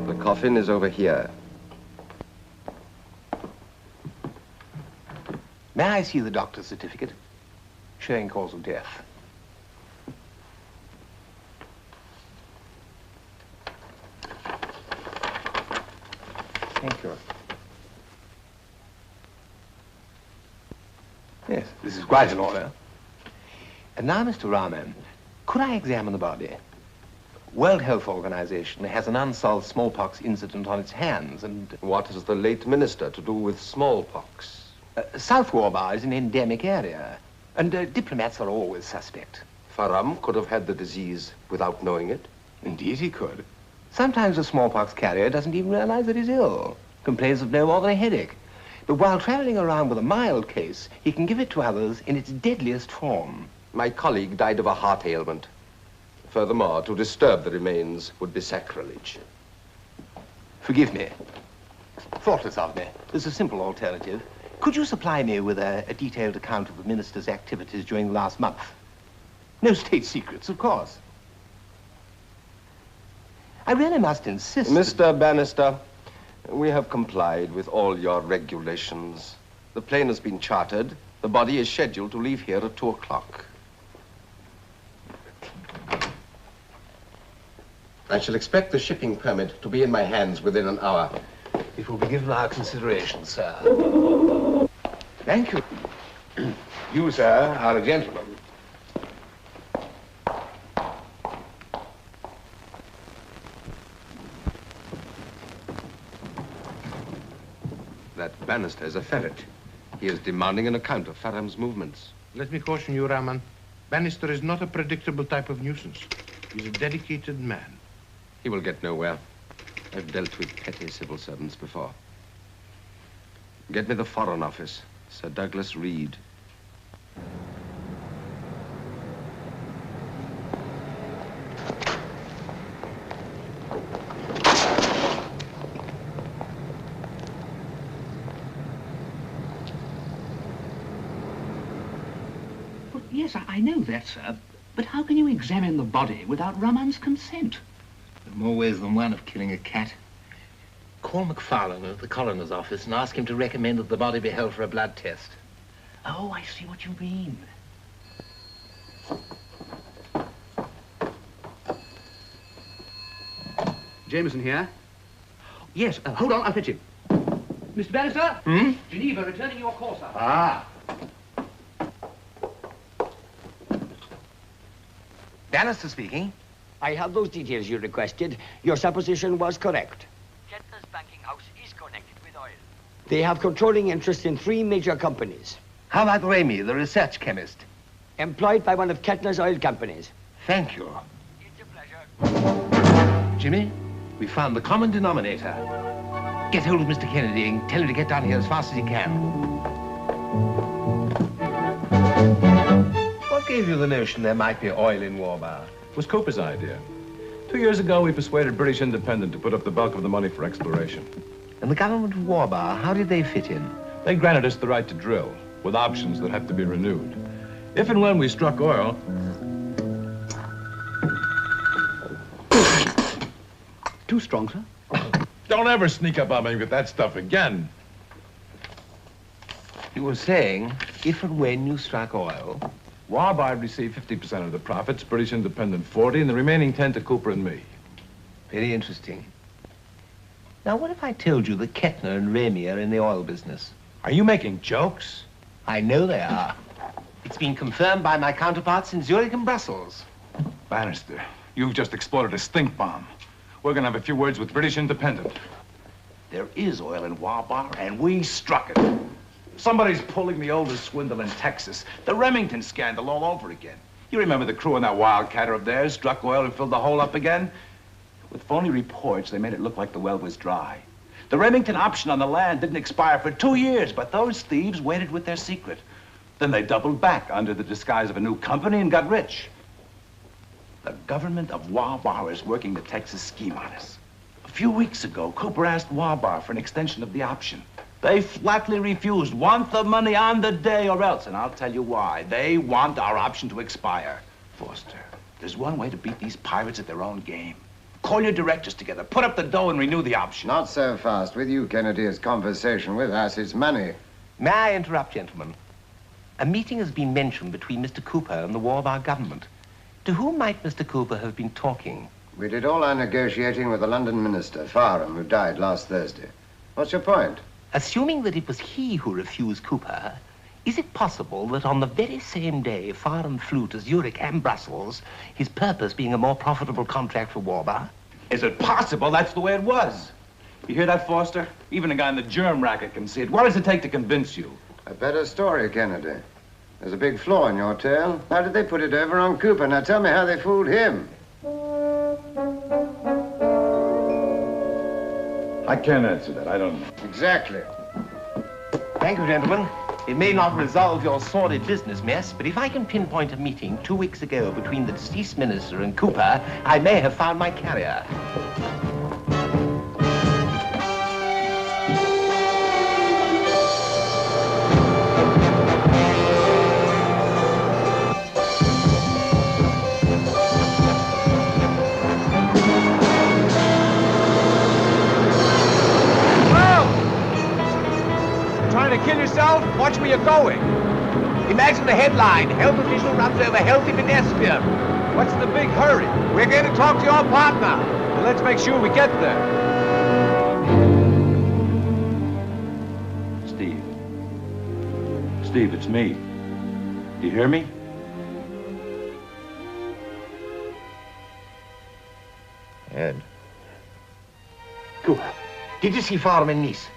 The coffin is over here. May I see the doctor's certificate showing cause of death? Thank you. Yes, this is quite an order. And now, Mr. Rahman, could I examine the body? World Health Organization has an unsolved smallpox incident on its hands, and... What has the late minister to do with smallpox? South Warbar is an endemic area, and diplomats are always suspect. Faram could have had the disease without knowing it. Indeed he could. Sometimes a smallpox carrier doesn't even realize that he's ill, complains of no more than a headache. But while traveling around with a mild case, he can give it to others in its deadliest form. My colleague died of a heart ailment. Furthermore, to disturb the remains would be sacrilege. Forgive me. thoughtless of me. There's a simple alternative. Could you supply me with a detailed account of the minister's activities during the last month? No state secrets, of course. I really must insist. Mr. Bannister, we have complied with all your regulations. The plane has been chartered. The body is scheduled to leave here at 2 o'clock. I shall expect the shipping permit to be in my hands within an hour. It will be given our consideration, sir. Thank you. You, sir, are a gentleman. That Bannister is a ferret. He is demanding an account of Farham's movements. Let me caution you, Rahman. Bannister is not a predictable type of nuisance. He's a dedicated man. He will get nowhere. I've dealt with petty civil servants before. Get me the Foreign Office, Sir Douglas Reed. Well, yes, I know that, sir. But how can you examine the body without Rahman's consent? There are more ways than one of killing a cat. Call McFarlane at the coroner's office and ask him to recommend that the body be held for a blood test. Oh, I see what you mean. Jameson here. Yes, hold on, I'll fetch him. Mr. Bannister? Geneva, returning your call, sir. Ah. Bannister speaking. I have those details you requested. Your supposition was correct. Kettner's banking house is connected with oil. They have controlling interest in 3 major companies. How about Remy, the research chemist? Employed by one of Kettner's oil companies. Thank you. It's a pleasure. Jimmy, we found the common denominator. Get hold of Mr. Kennedy and tell him to get down here as fast as he can. What gave you the notion there might be oil in Warbar? It was Cooper's idea. 2 years ago, we persuaded British Independent to put up the bulk of the money for exploration. And the government of Warbar, how did they fit in? They granted us the right to drill, with options that have to be renewed. If and when we struck oil... Too strong, sir? Don't ever sneak up on me with that stuff again. You were saying, if and when you struck oil... Warbar received 50% of the profits, British Independent 40, and the remaining 10 to Cooper and me. Very interesting. Now, what if I told you that Kettner and Remy are in the oil business? Are you making jokes? I know they are. It's been confirmed by my counterparts in Zurich and Brussels. Bannister, you've just exploded a stink bomb. We're gonna have a few words with British Independent. There is oil in Warbar, and we struck it. Somebody's pulling the oldest swindle in Texas, the Remington scandal all over again. You remember the crew on that wildcatter of theirs struck oil and filled the hole up again? With phony reports, they made it look like the well was dry. The Remington option on the land didn't expire for 2 years, but those thieves waited with their secret. Then they doubled back under the disguise of a new company and got rich. The government of Warbar is working the Texas scheme on us. A few weeks ago, Cooper asked Warbar for an extension of the option. They flatly refused. Want the money on the day or else. And I'll tell you why. They want our option to expire. Foster, there's one way to beat these pirates at their own game. Call your directors together, put up the dough and renew the option. Not so fast with you, Kennedy. It's conversation. With us, it's money. May I interrupt, gentlemen? A meeting has been mentioned between Mr. Cooper and the Warbar government. To whom might Mr. Cooper have been talking? We did all our negotiating with the London minister, Farham, who died last Thursday. What's your point? Assuming that it was he who refused Cooper, is it possible that on the very same day Farham flew to Zurich and Brussels, his purpose being a more profitable contract for Warbar? Is it possible that's the way it was? You hear that, Foster? Even a guy in the germ racket can see it. What does it take to convince you? A better story, Kennedy. There's a big flaw in your tale. How did they put it over on Cooper? Now tell me how they fooled him. I can't answer that. I don't know. Exactly. Thank you, gentlemen. It may not resolve your sordid business mess, but if I can pinpoint a meeting 2 weeks ago between the deceased minister and Cooper, I may have found my carrier. to kill yourself? Watch where you're going. Imagine the headline, health official runs over healthy pedestrian. What's the big hurry? We're going to talk to your partner. Well, let's make sure we get there. Steve. Steve, it's me. Do you hear me? Ed. Cooper, did you see Farham in Nice?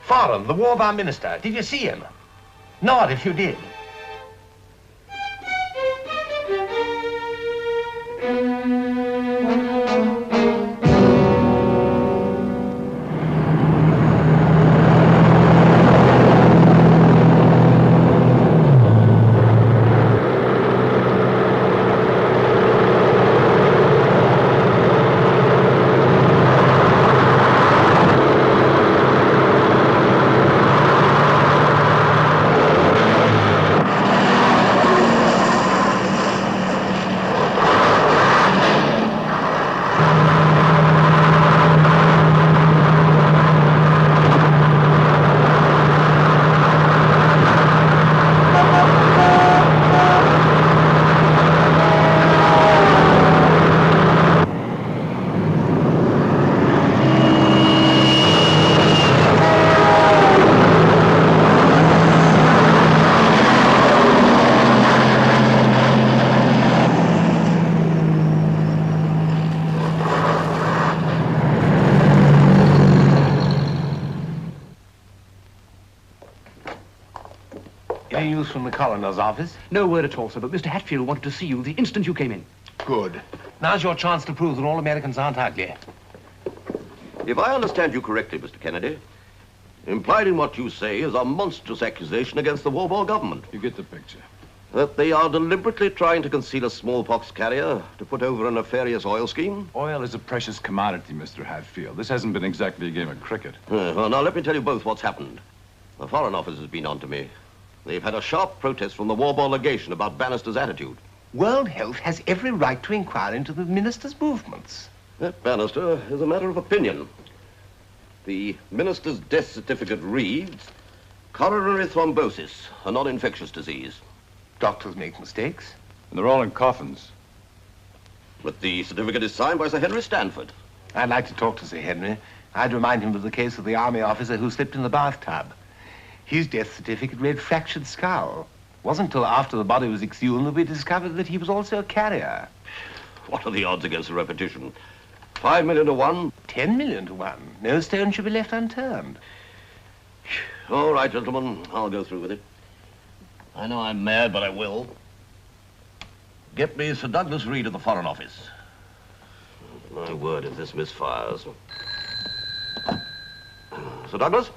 Farham, the war bound minister. Did you see him? Nod if you did. Any news from the coroner's office? No word at all, sir, but Mr. Hatfield wanted to see you the instant you came in. Good. Now's your chance to prove that all Americans aren't ugly. If I understand you correctly, Mr. Kennedy, implied in what you say is a monstrous accusation against the War government. You get the picture. That they are deliberately trying to conceal a smallpox carrier to put over a nefarious oil scheme? Oil is a precious commodity, Mr. Hatfield. This hasn't been exactly a game of cricket. Well, now, let me tell you both what's happened. The Foreign Office has been on to me. They've had a sharp protest from the War legation about Bannister's attitude. World Health has every right to inquire into the minister's movements. That Bannister is a matter of opinion. The minister's death certificate reads, coronary thrombosis, a non-infectious disease. Doctors make mistakes. And they're all in coffins. But the certificate is signed by Sir Henry Stanford. I'd like to talk to Sir Henry. I'd remind him of the case of the army officer who slipped in the bathtub. His death certificate read fractured skull. It wasn't until after the body was exhumed that we discovered that he was also a carrier. What are the odds against a repetition? 5 million to 1? 10 million to 1. No stone should be left unturned. All right, gentlemen, I'll go through with it. I know I'm mad, but I will. Get me Sir Douglas Reed of the Foreign Office. My word, if this misfires. Sir Douglas?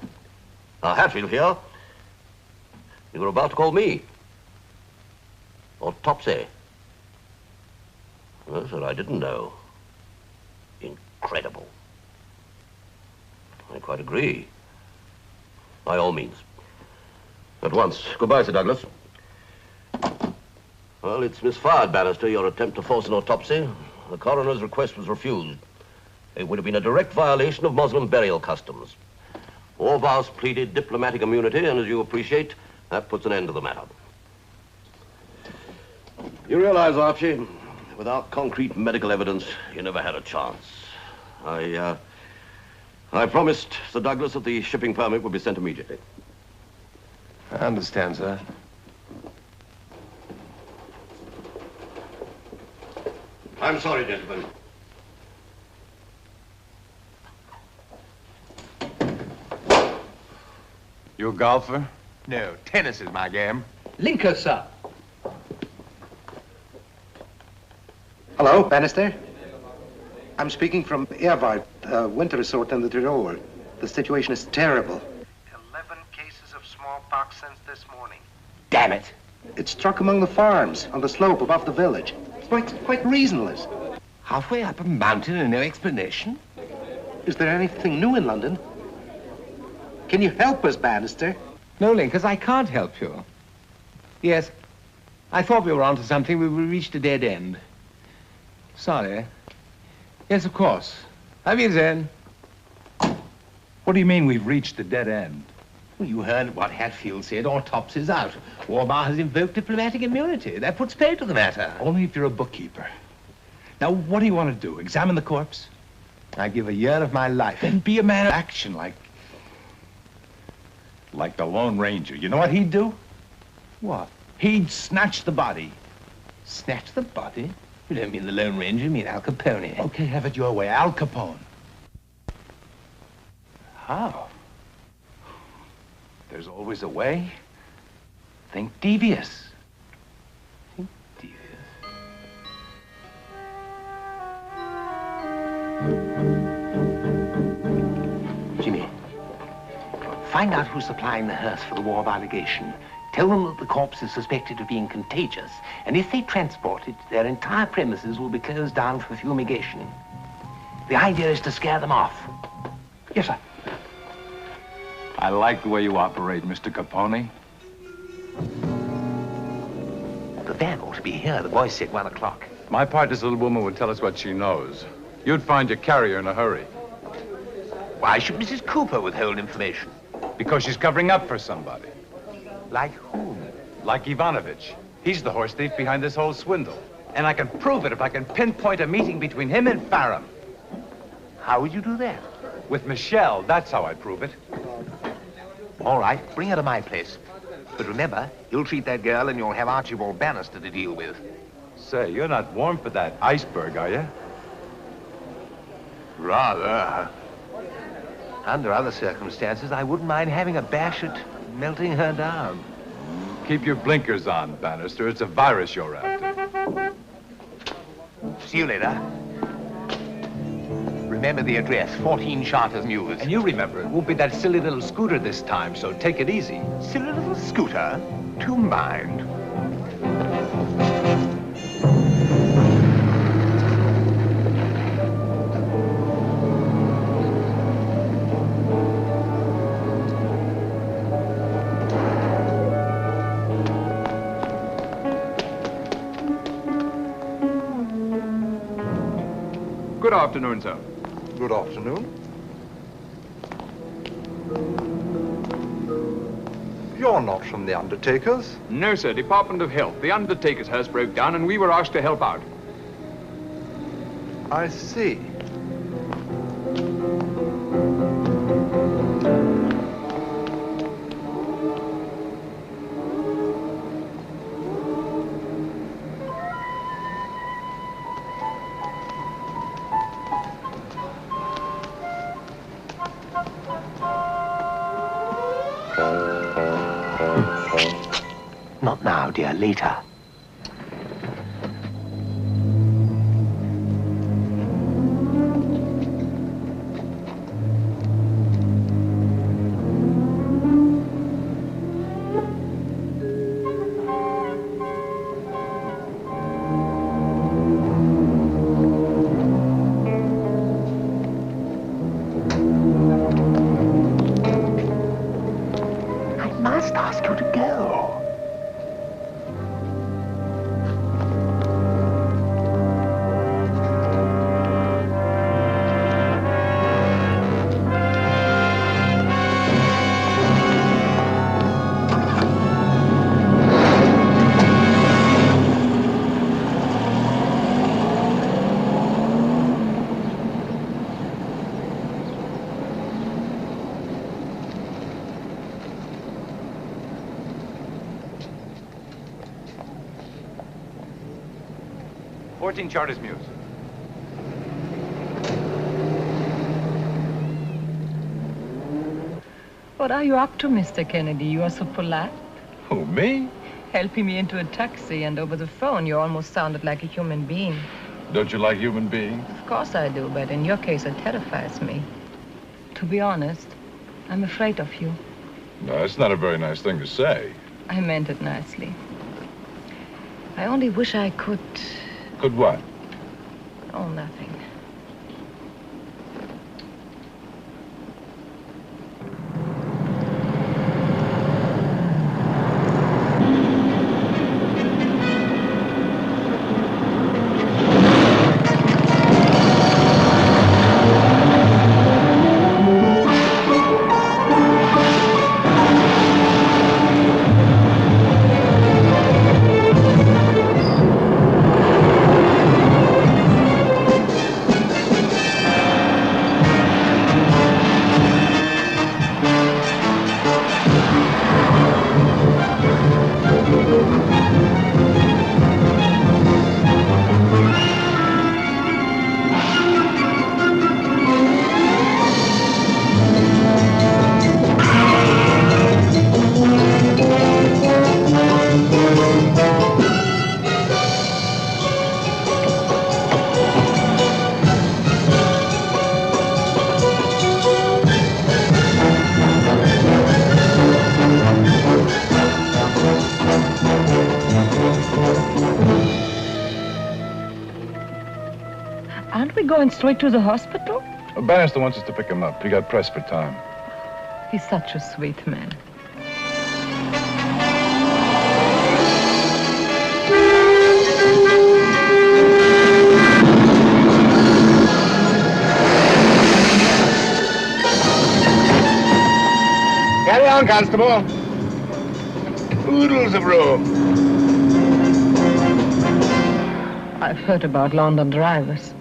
Hatfield here. You were about to call me. Or Topsy. Well, sir, I didn't know. Incredible. I quite agree. By all means. At once. Goodbye, Sir Douglas. Well, it's misfired, Bannister, your attempt to force an autopsy. The coroner's request was refused. It would have been a direct violation of Muslim burial customs. Orvas pleaded diplomatic immunity, and as you appreciate, that puts an end to the matter. You realize, Archie, without concrete medical evidence, you never had a chance. I promised Sir Douglas that the shipping permit would be sent immediately. I understand, sir. I'm sorry, gentlemen. You a golfer? No, tennis is my game. Linker, sir. Hello, Bannister. I'm speaking from Erwart, winter resort in the Tyrol. The situation is terrible. 11 cases of smallpox since this morning. Damn it. It struck among the farms on the slope above the village. It's quite reasonless. Halfway up a mountain and no explanation? Is there anything new in London? Can you help us, Bannister? No, Linkers, I can't help you. Yes, I thought we were onto something. We reached a dead end. Sorry. Yes, of course. Auf Wiedersehen. What do you mean we've reached a dead end? Well, you heard what Hatfield said. Autopsy's out. Warbar has invoked diplomatic immunity. That puts pay to the matter. Only if you're a bookkeeper. Now, what do you want to do? Examine the corpse? I'd give a year of my life. Then be a man of action like the Lone Ranger. You know what he'd do? What? He'd snatch the body. Snatch the body? You don't mean the Lone Ranger, you mean Al Capone. Okay, have it your way. Al Capone. How? There's always a way. Think devious. Think devious? Jimmy, find out who's supplying the hearse for the Warbar legation. Tell them that the corpse is suspected of being contagious, and if they transport it, their entire premises will be closed down for fumigation. The idea is to scare them off. Yes, sir. I like the way you operate, Mr. Capone. The van ought to be here. The boys said 1 o'clock. My part, this little woman would tell us what she knows. You'd find your carrier in a hurry. Why should Mrs. Cooper withhold information? Because she's covering up for somebody. Like whom? Like Ivanovich. He's the horse thief behind this whole swindle. And I can prove it if I can pinpoint a meeting between him and Farron. How would you do that? With Michelle, that's how I'd prove it. All right, bring her to my place. But remember, you'll treat that girl and you'll have Archibald Bannister to deal with. Say, you're not warm for that iceberg, are you? Rather. Under other circumstances, I wouldn't mind having a bash at melting her down. Keep your blinkers on, Bannister. It's a virus you're after. See you later. Remember the address, 14 Charters Mews. And you remember, it won't be that silly little scooter this time, so take it easy. Silly little scooter? To mind. Good afternoon, sir. Good afternoon. You're not from the Undertakers? No, sir. Department of Health. The Undertaker's house broke down and we were asked to help out. I see. Not now, dear, later. I must ask you to go. Charters Mews. What are you up to, Mr. Kennedy? You are so polite. Who, me? Helping me into a taxi, and over the phone you almost sounded like a human being. Don't you like human beings? Of course I do, but in your case it terrifies me. To be honest, I'm afraid of you. No, that's not a very nice thing to say. I meant it nicely. I only wish I could... Could what? Oh, nothing. going straight to the hospital? Bannister wants us to pick him up. He got pressed for time. He's such a sweet man. Carry on, Constable. Oodles of room. I've heard about London drivers.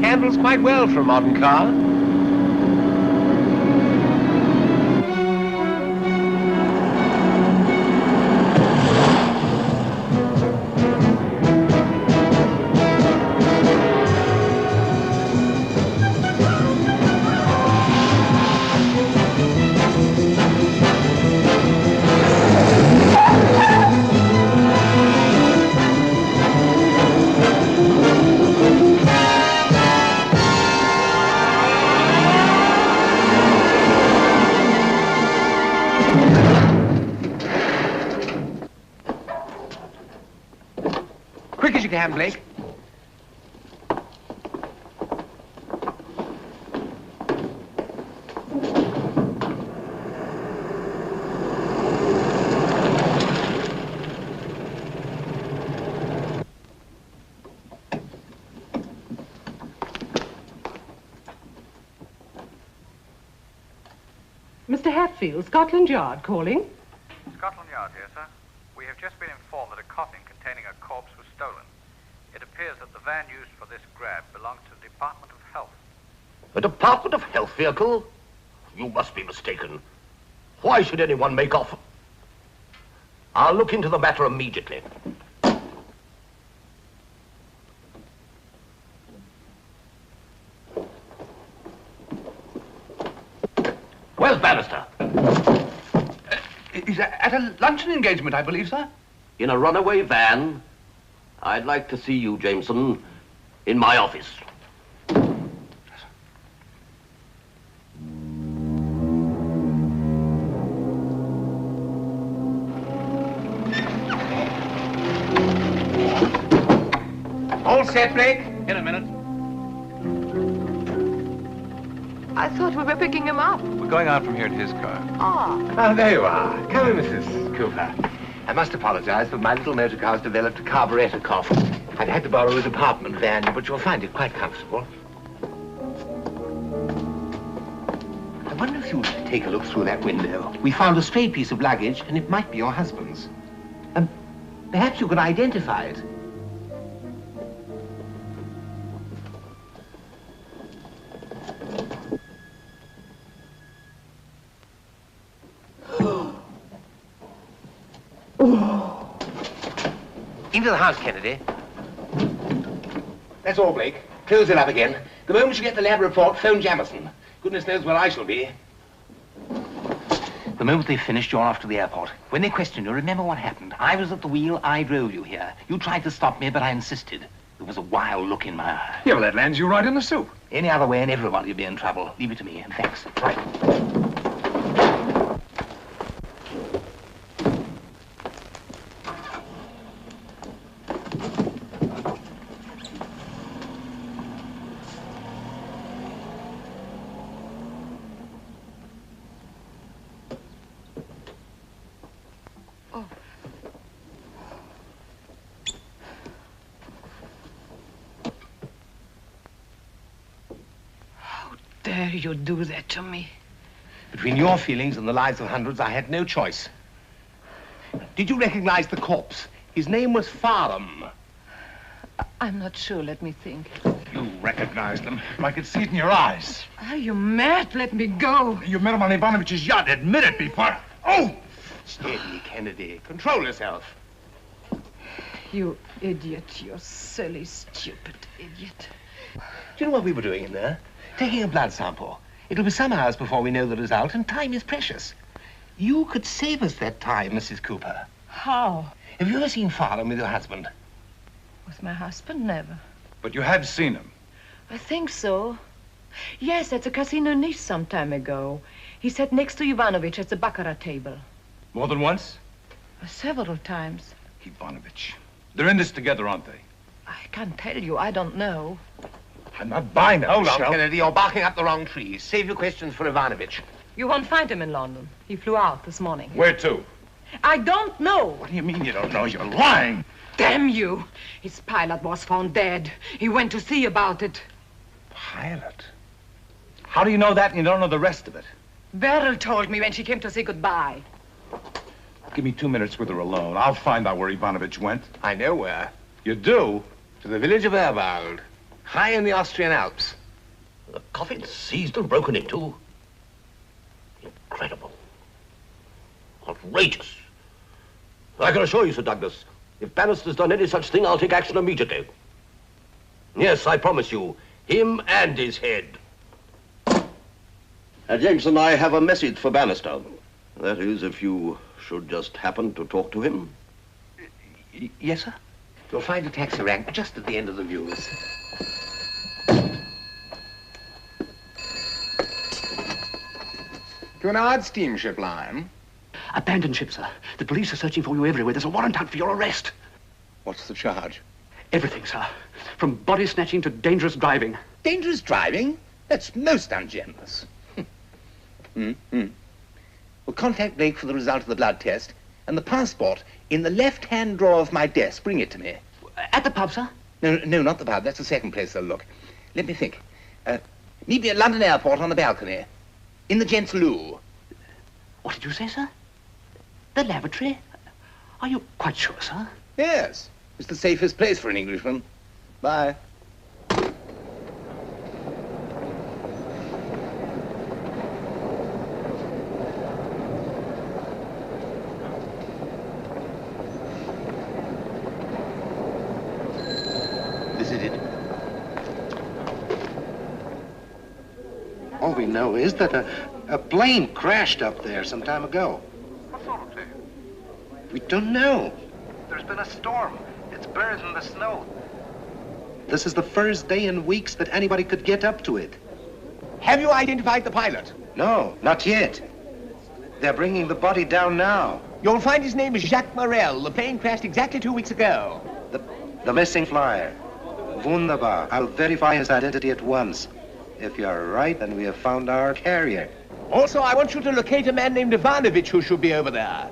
Handles quite well for a modern car. Quick as you can, Blake. Mr. Hatfield, Scotland Yard calling. Scotland Yard here, sir. We have just been informed that a coffin containing a corpse was stolen. It appears that the van used for this grab belonged to the Department of Health. A Department of Health vehicle? You must be mistaken. Why should anyone make off? I'll look into the matter immediately. Where's Bannister? He's at a luncheon engagement, I believe, sir. In a runaway van? I'd like to see you, Jameson, in my office. All set, Blake? In a minute. I thought we were picking him up. We're going out from here to his car. Ah, there you are. Come in, Mrs. Cooper. I must apologize, but my little motor car's developed a carburetor cough. I'd had to borrow a department van, but you'll find it quite comfortable. I wonder if you'd take a look through that window. We found a stray piece of luggage, and it might be your husband's. Perhaps you could identify it. Into the house, Kennedy. That's all, Blake. Close it up again. The moment you get the lab report, phone Jamison. Goodness knows where I shall be. The moment they've finished, you're off to the airport. When they question you, remember what happened. I was at the wheel, I drove you here. You tried to stop me, but I insisted. There was a wild look in my eye. Yeah, well, that lands you right in the soup. Any other way and everybody'd be in trouble. Leave it to me, and thanks. Right. Dare you do that to me? Between your feelings and the lives of hundreds, I had no choice. Did you recognize the corpse? His name was Farham. I'm not sure. Let me think. You recognized him. I could see it in your eyes. Are you mad? Let me go. You met him on Ivanovich's yacht. Admit it before... Oh! Steady, Kennedy. Control yourself. You idiot. You silly, stupid idiot. Do you know what we were doing in there? taking a blood sample. It'll be some hours before we know the result, and time is precious. You could save us that time, Mrs. Cooper. How? Have you ever seen Farnham with your husband? With my husband? Never. But you had seen him. I think so. Yes, at the Casino Nice some time ago. He sat next to Ivanovich at the baccarat table. More than once? Several times. Ivanovich. They're in this together, aren't they? I can't tell you. I don't know. I'm not buying it, Hold on, Michelle. Kennedy. You're barking up the wrong tree. Save your questions for Ivanovich. You won't find him in London. He flew out this morning. Where to? I don't know. What do you mean you don't know? You're lying. Damn you. His pilot was found dead. He went to see about it. Pilot? How do you know that and you don't know the rest of it? Beryl told me when she came to say goodbye. Give me 2 minutes with her alone. I'll find out where Ivanovich went. I know where. You do? To the village of Erwald, high in the Austrian Alps. The coffin seized and broken into. Incredible. Outrageous. I can assure you, Sir Douglas, if Bannister's done any such thing, I'll take action immediately. Yes, I promise you, him and his head. Jameson, I have a message for Bannister. That is, if you should just happen to talk to him. Yes, sir? You'll find a taxi rank just at the end of the views. Cunard steamship line. Abandoned ship, sir. The police are searching for you everywhere. There's a warrant out for your arrest. What's the charge? Everything, sir. From body snatching to dangerous driving. Dangerous driving? That's most ungenerous. Well, contact Blake for the result of the blood test and the passport in the left-hand drawer of my desk. Bring it to me. At the pub, sir? No, not the pub. That's the second place they'll look. Let me think. Meet me at London Airport on the balcony. In the gents' loo. What did you say, sir? The lavatory? Are you quite sure, sir? Yes. It's the safest place for an Englishman. Bye. This is it. All we know is that a plane crashed up there some time ago. What sort of plane? We don't know. There's been a storm. It's buried in the snow. This is the first day in weeks that anybody could get up to it. Have you identified the pilot? No, not yet. They're bringing the body down now. You'll find his name is Jacques Morel. The plane crashed exactly 2 weeks ago. The missing flyer. Wunderbar. I'll verify his identity at once. If you're right, then we have found our carrier. Also, I want you to locate a man named Ivanovich who should be over there.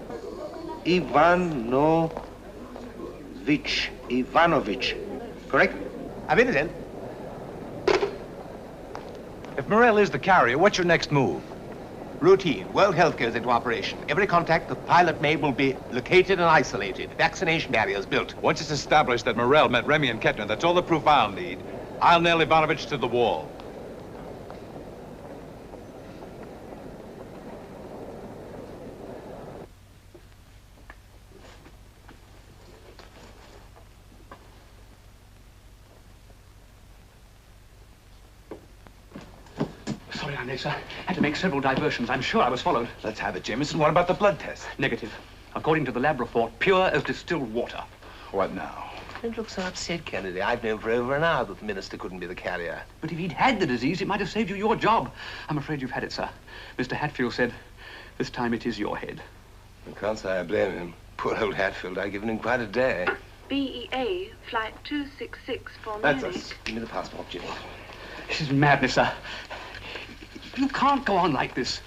Ivanovich. Correct? I've in it in. If Morel is the carrier, what's your next move? Routine. World Health goes into operation. Every contact the pilot made will be located and isolated. Vaccination barriers built. Once it's established that Morel met Remy and Kettner, that's all the proof I'll need. I'll nail Ivanovich to the wall. Sorry, I'm late, sir. Had to make several diversions. I'm sure I was followed. Let's have it, Jameson. What about the blood test? Negative. According to the lab report, pure as distilled water. What now? Don't look so upset, Kennedy. I've known for over an hour that the minister couldn't be the carrier. But if he'd had the disease, it might have saved you your job. I'm afraid you've had it, sir. Mr. Hatfield said, this time it is your head. I can't say I blame him. Poor old Hatfield. I've given him quite a day. BEA, flight 266 for That's Munich. us. Give me the passport, Jimmy. This is madness, sir. You can't go on like this.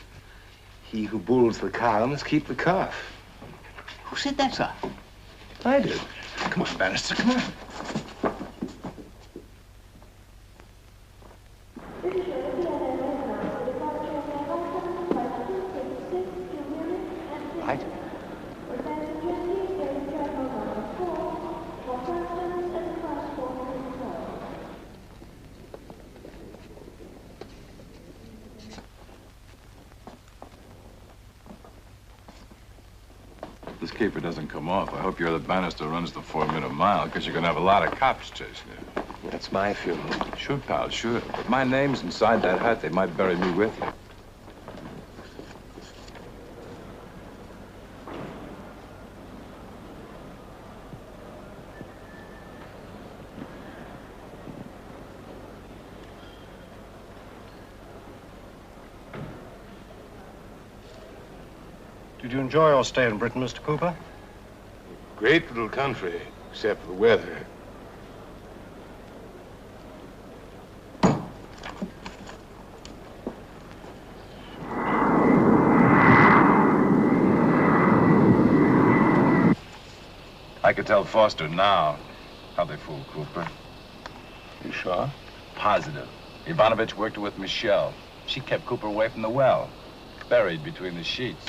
He who bulls the cow must keep the calf. Who said that, sir? I did. Come on, Bannister, come on. Right. This caper doesn't come off. I hope you're the Bannister runs the 4-minute mile, because you're going to have a lot of cops chasing you. That's my funeral. Sure, pal, sure. But my name's inside that hat. They might bury me with you. Did you enjoy your stay in Britain, Mr. Cooper? Great little country, except for the weather. I could tell Foster now how they fooled Cooper. You sure? Positive. Ivanovich worked with Michelle. She kept Cooper away from the well, buried between the sheets.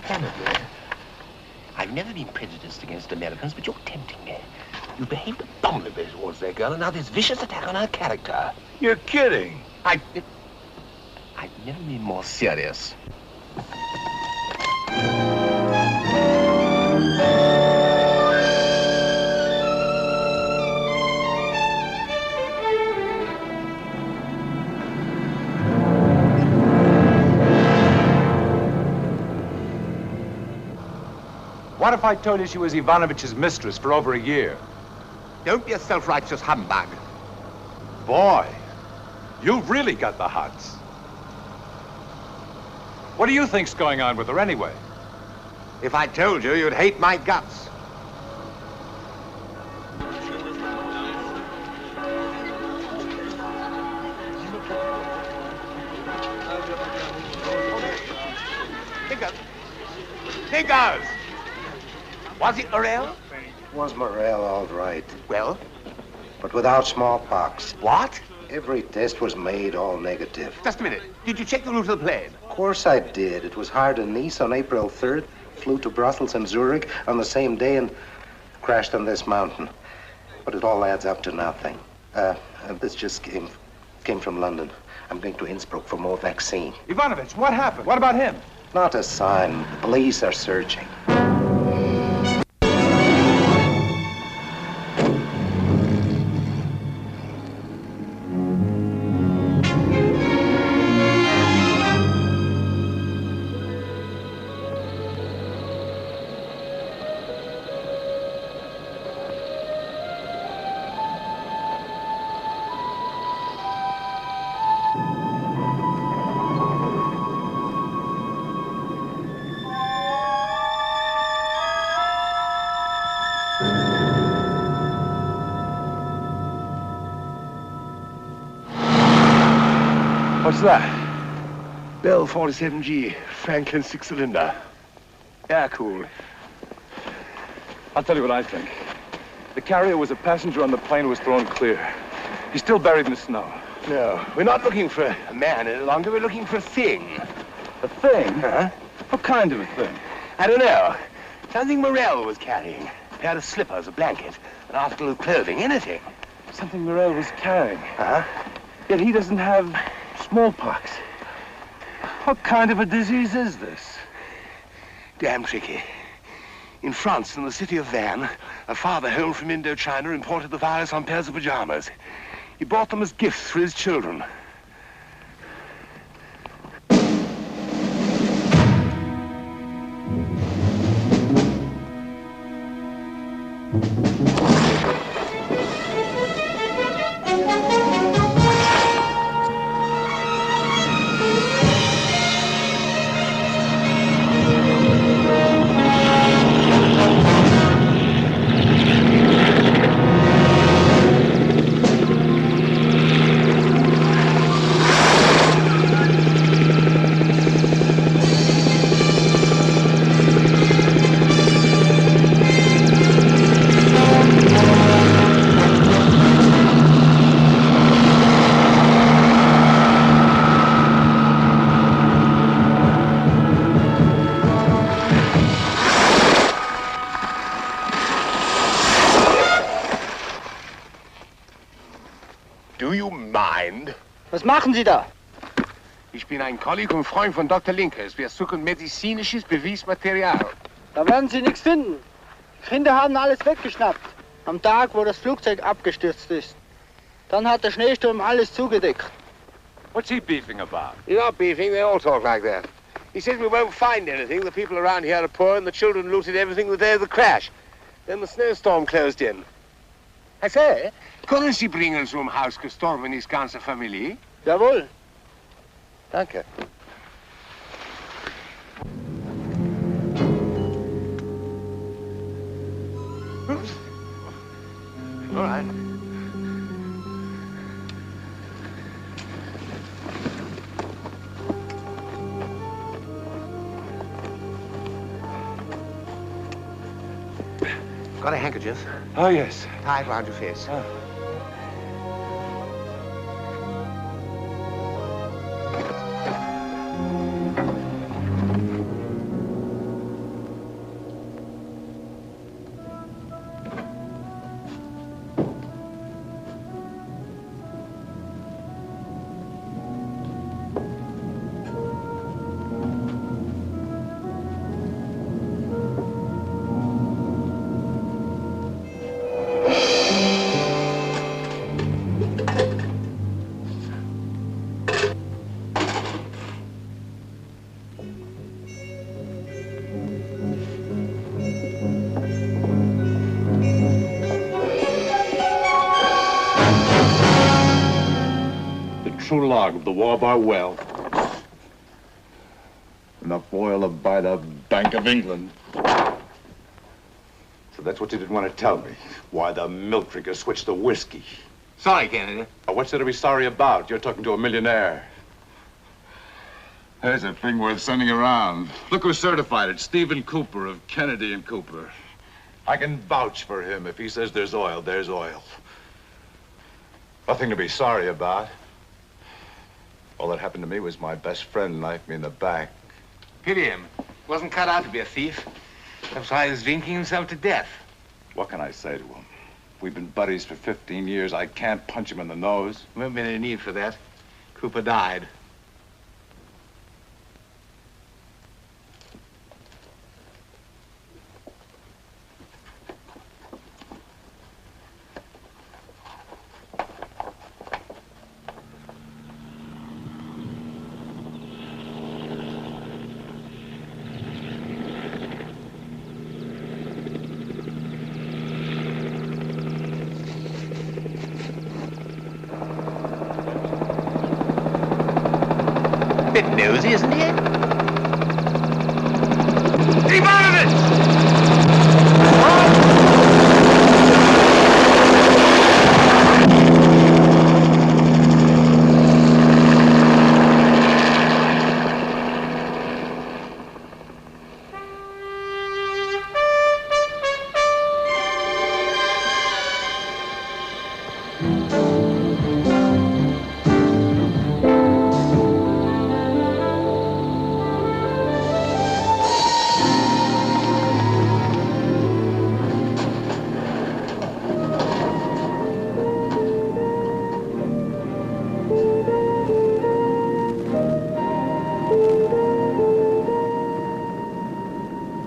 Candidly, I've never been prejudiced against Americans, but you're tempting me. You behaved abominably towards that girl, and now this vicious attack on her character. You're kidding. I've never been more serious. What if I told you she was Ivanovich's mistress for over a year? Don't be a self-righteous humbug. Boy, you've really got the hots. What do you think's going on with her anyway? If I told you, you'd hate my guts. Fingers! Was it Morel? Was Morel all right? Well? But without smallpox. What? Every test was made all negative. Just a minute. Did you check the route of the plane? Of course I did. It was hired in Nice on April 3rd, flew to Brussels and Zurich on the same day and crashed on this mountain. But it all adds up to nothing. This just came from London. I'm going to Innsbruck for more vaccine. Ivanovich, what happened? What about him? Not a sign. The police are searching. What's that? Bell 47G, Franklin six-cylinder. Yeah, cool. I'll tell you what I think. The carrier was a passenger on the plane who was thrown clear. He's still buried in the snow. No, we're not looking for a man any longer. We're looking for a thing. A thing? Huh? What kind of a thing? I don't know. Something Morel was carrying. A pair of slippers, a blanket, an article of clothing, anything. Something Morel was carrying. Huh? Yet he doesn't have smallpox. What kind of a disease is this? Damn tricky. In France, in the city of Vannes, a father home from Indochina imported the virus on pairs of pajamas. He bought them as gifts for his children. Was machen Sie da? Ich bin ein Kolleg und Freund von Dr. Linkers. Wir suchen medizinisches Beweismaterial. Da werden Sie nichts finden. Die Kinder haben alles weggeschnappt. Am Tag, wo das Flugzeug abgestürzt ist. Dann hat der Schneesturm alles zugedeckt. What's he beefing about? He's not beefing, they all talk like that. He says we won't find anything, the people around here are poor and the children looted everything the day of the crash. Then the snowstorm closed in. I say, können Sie bringen zum Haus gestorben ist ganze Familie? Jawohl. Danke. All right. Got a handkerchief? Oh, yes. Tie it round your face. True log of the Warbar well. Enough oil to buy the Bank of England. So that's what you didn't want to tell me. Why the milk drinker switched to whiskey. Sorry, Kennedy. What's there to be sorry about? You're talking to a millionaire. There's a thing worth sending around. Look who certified it. Stephen Cooper of Kennedy and Cooper. I can vouch for him. If he says there's oil, there's oil. Nothing to be sorry about. All that happened to me was my best friend knifed me in the back. Pity him. Wasn't cut out to be a thief. That's why he was drinking himself to death. What can I say to him? We've been buddies for 15 years. I can't punch him in the nose. Won't be any need for that. Cooper died. Bit nosy, isn't he? Keep out of it!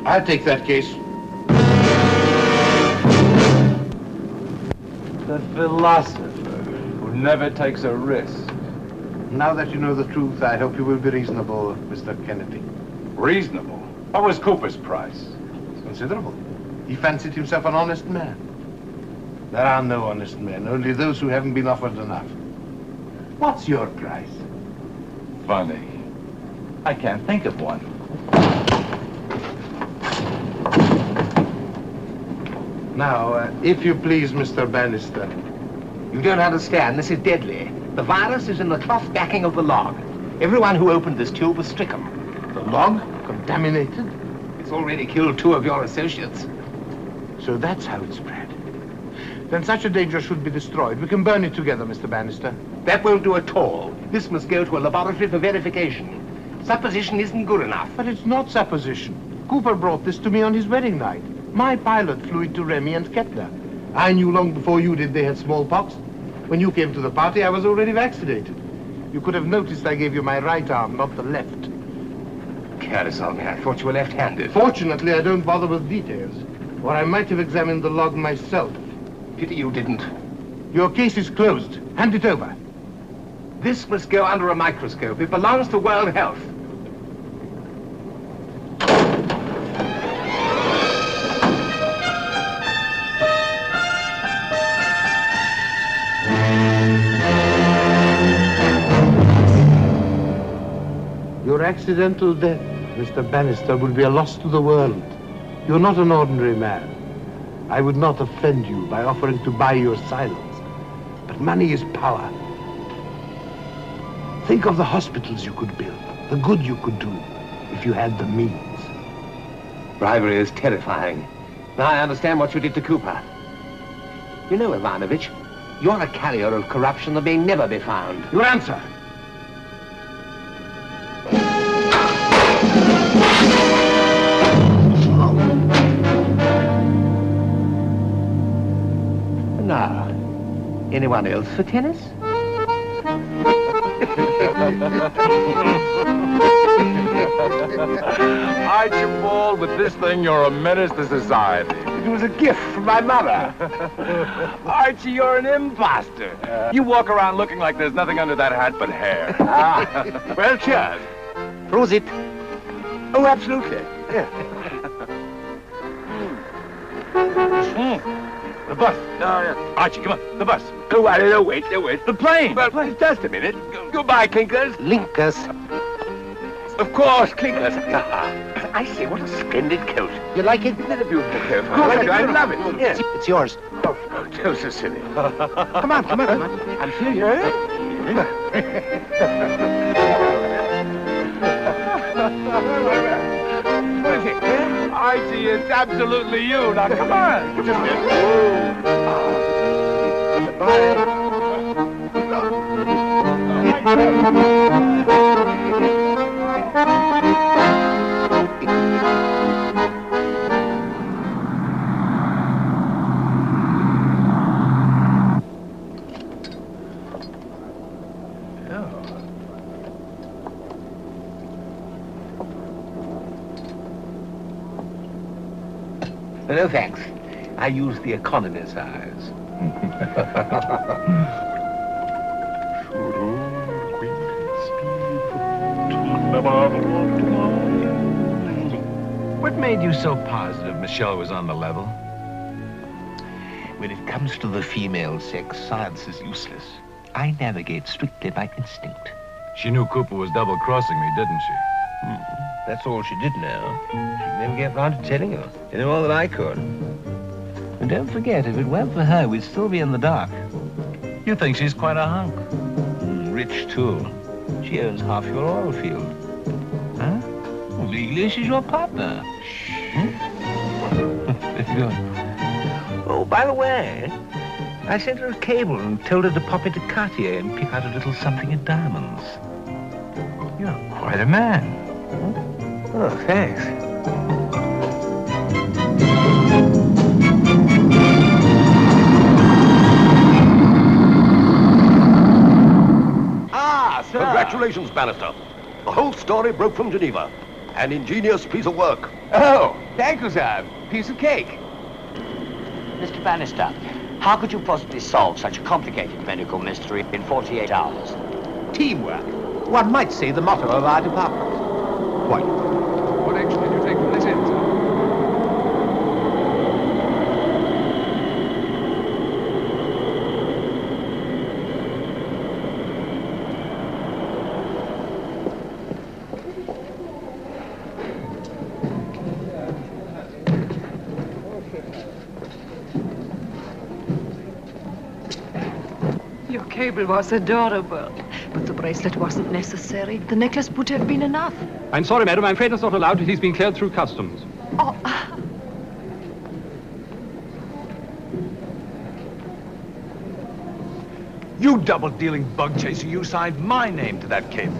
I'll take that case. The philosopher who never takes a risk. Now that you know the truth, I hope you will be reasonable, Mr. Kennedy. Reasonable? What was Cooper's price? It's considerable. He fancied himself an honest man. There are no honest men, only those who haven't been offered enough. What's your price? Funny. I can't think of one. Now, if you please, Mr. Bannister. You don't understand. This is deadly. The virus is in the cloth backing of the log. Everyone who opened this tube was stricken. The log? Contaminated? It's already killed 2 of your associates. So that's how it spread. Then such a danger should be destroyed. We can burn it together, Mr. Bannister. That won't do at all. This must go to a laboratory for verification. Supposition isn't good enough. But it's not supposition. Cooper brought this to me on his wedding night. My pilot flew it to Remy and Kettler. I knew long before you did they had smallpox. When you came to the party, I was already vaccinated. You could have noticed I gave you my right arm, not the left. Careless on me. I thought you were left-handed. Fortunately, I don't bother with details. Or I might have examined the log myself. Pity you didn't. Your case is closed. Hand it over. This must go under a microscope. It belongs to World Health. Your accidental death, Mr. Bannister, will be a loss to the world. You're not an ordinary man. I would not offend you by offering to buy your silence. But money is power. Think of the hospitals you could build, the good you could do, if you had the means. Bribery is terrifying. Now I understand what you did to Cooper. You know, Ivanovich, you're a carrier of corruption that may never be found. Your answer. Now, anyone else for tennis? Archibald, with this thing, you're a menace to society. It was a gift from my mother. Archie, you're an imposter. You walk around looking like there's nothing under that hat but hair. Well, cheers. Prosit. Oh, absolutely. Yeah. The bus. Archie, come on. The bus. Oh, no, wait. The plane. Well, just a minute. Goodbye, Clinkers. Linkers. Of course, Clinkers. I say, what a splendid coat. You like it? Isn't it a beautiful coat? Of course I do. I love it. Yes. It's yours. Oh, don't so silly. Come on. I'm serious. Archie, it's absolutely you. Now, come on. Just No, thanks. I use the economy size. What made you so positive Michelle was on the level? When it comes to the female sex, science is useless. I navigate strictly by instinct. She knew Cooper was double-crossing me, didn't she? That's all she did know. She'd never get round to telling you. Any more than I could. And don't forget, if it weren't for her, we'd still be in the dark. You think she's quite a hunk? Rich, too. She owns half your oil field. Huh? Well, legally, she's your partner. Shh. Oh, by the way, I sent her a cable and told her to pop into Cartier and pick out a little something in diamonds. You're quite a man. Oh, thanks. Sir. Congratulations, Bannister. The whole story broke from Geneva. An ingenious piece of work. Oh, thank you, sir. Piece of cake. Mr. Bannister, how could you possibly solve such a complicated medical mystery in 48 hours? Teamwork. One might say the motto of our department. What? What action did you take from this end, sir? Your cable was adorable, but the bracelet wasn't necessary. The necklace would have been enough. I'm sorry, madam. I'm afraid it's not allowed. He's been cleared through customs. Oh, You double-dealing bug chaser, you signed my name to that cable.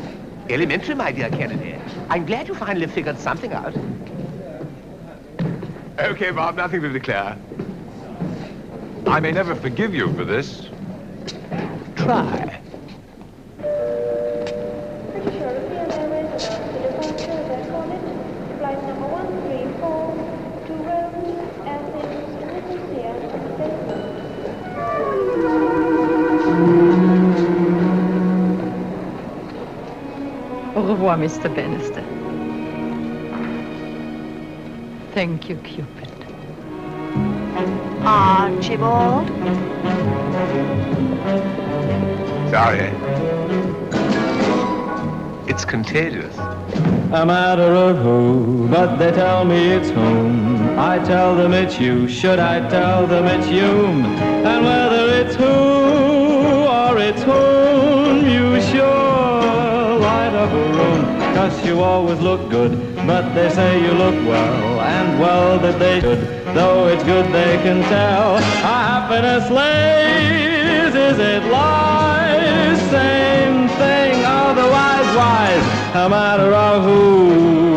Elementary, my dear Kennedy. I'm glad you finally figured something out. Okay, Bob, nothing to declare. I may never forgive you for this. Try. Flight number 134 to Rome, Athens, Nicosia, revoir, Mr. Bannister. Thank you, Cupid. Archibald? Sorry. It's contagious. A matter of who, but they tell me it's whom. I tell them it's you, should I tell them it's you? And whether it's who or it's whom, you sure light up a room. 'Cause you always look good, but they say you look well, and well that they should, though it's good they can tell. Our happiness lays, is it lies? Same thing, otherwise wise, a matter of who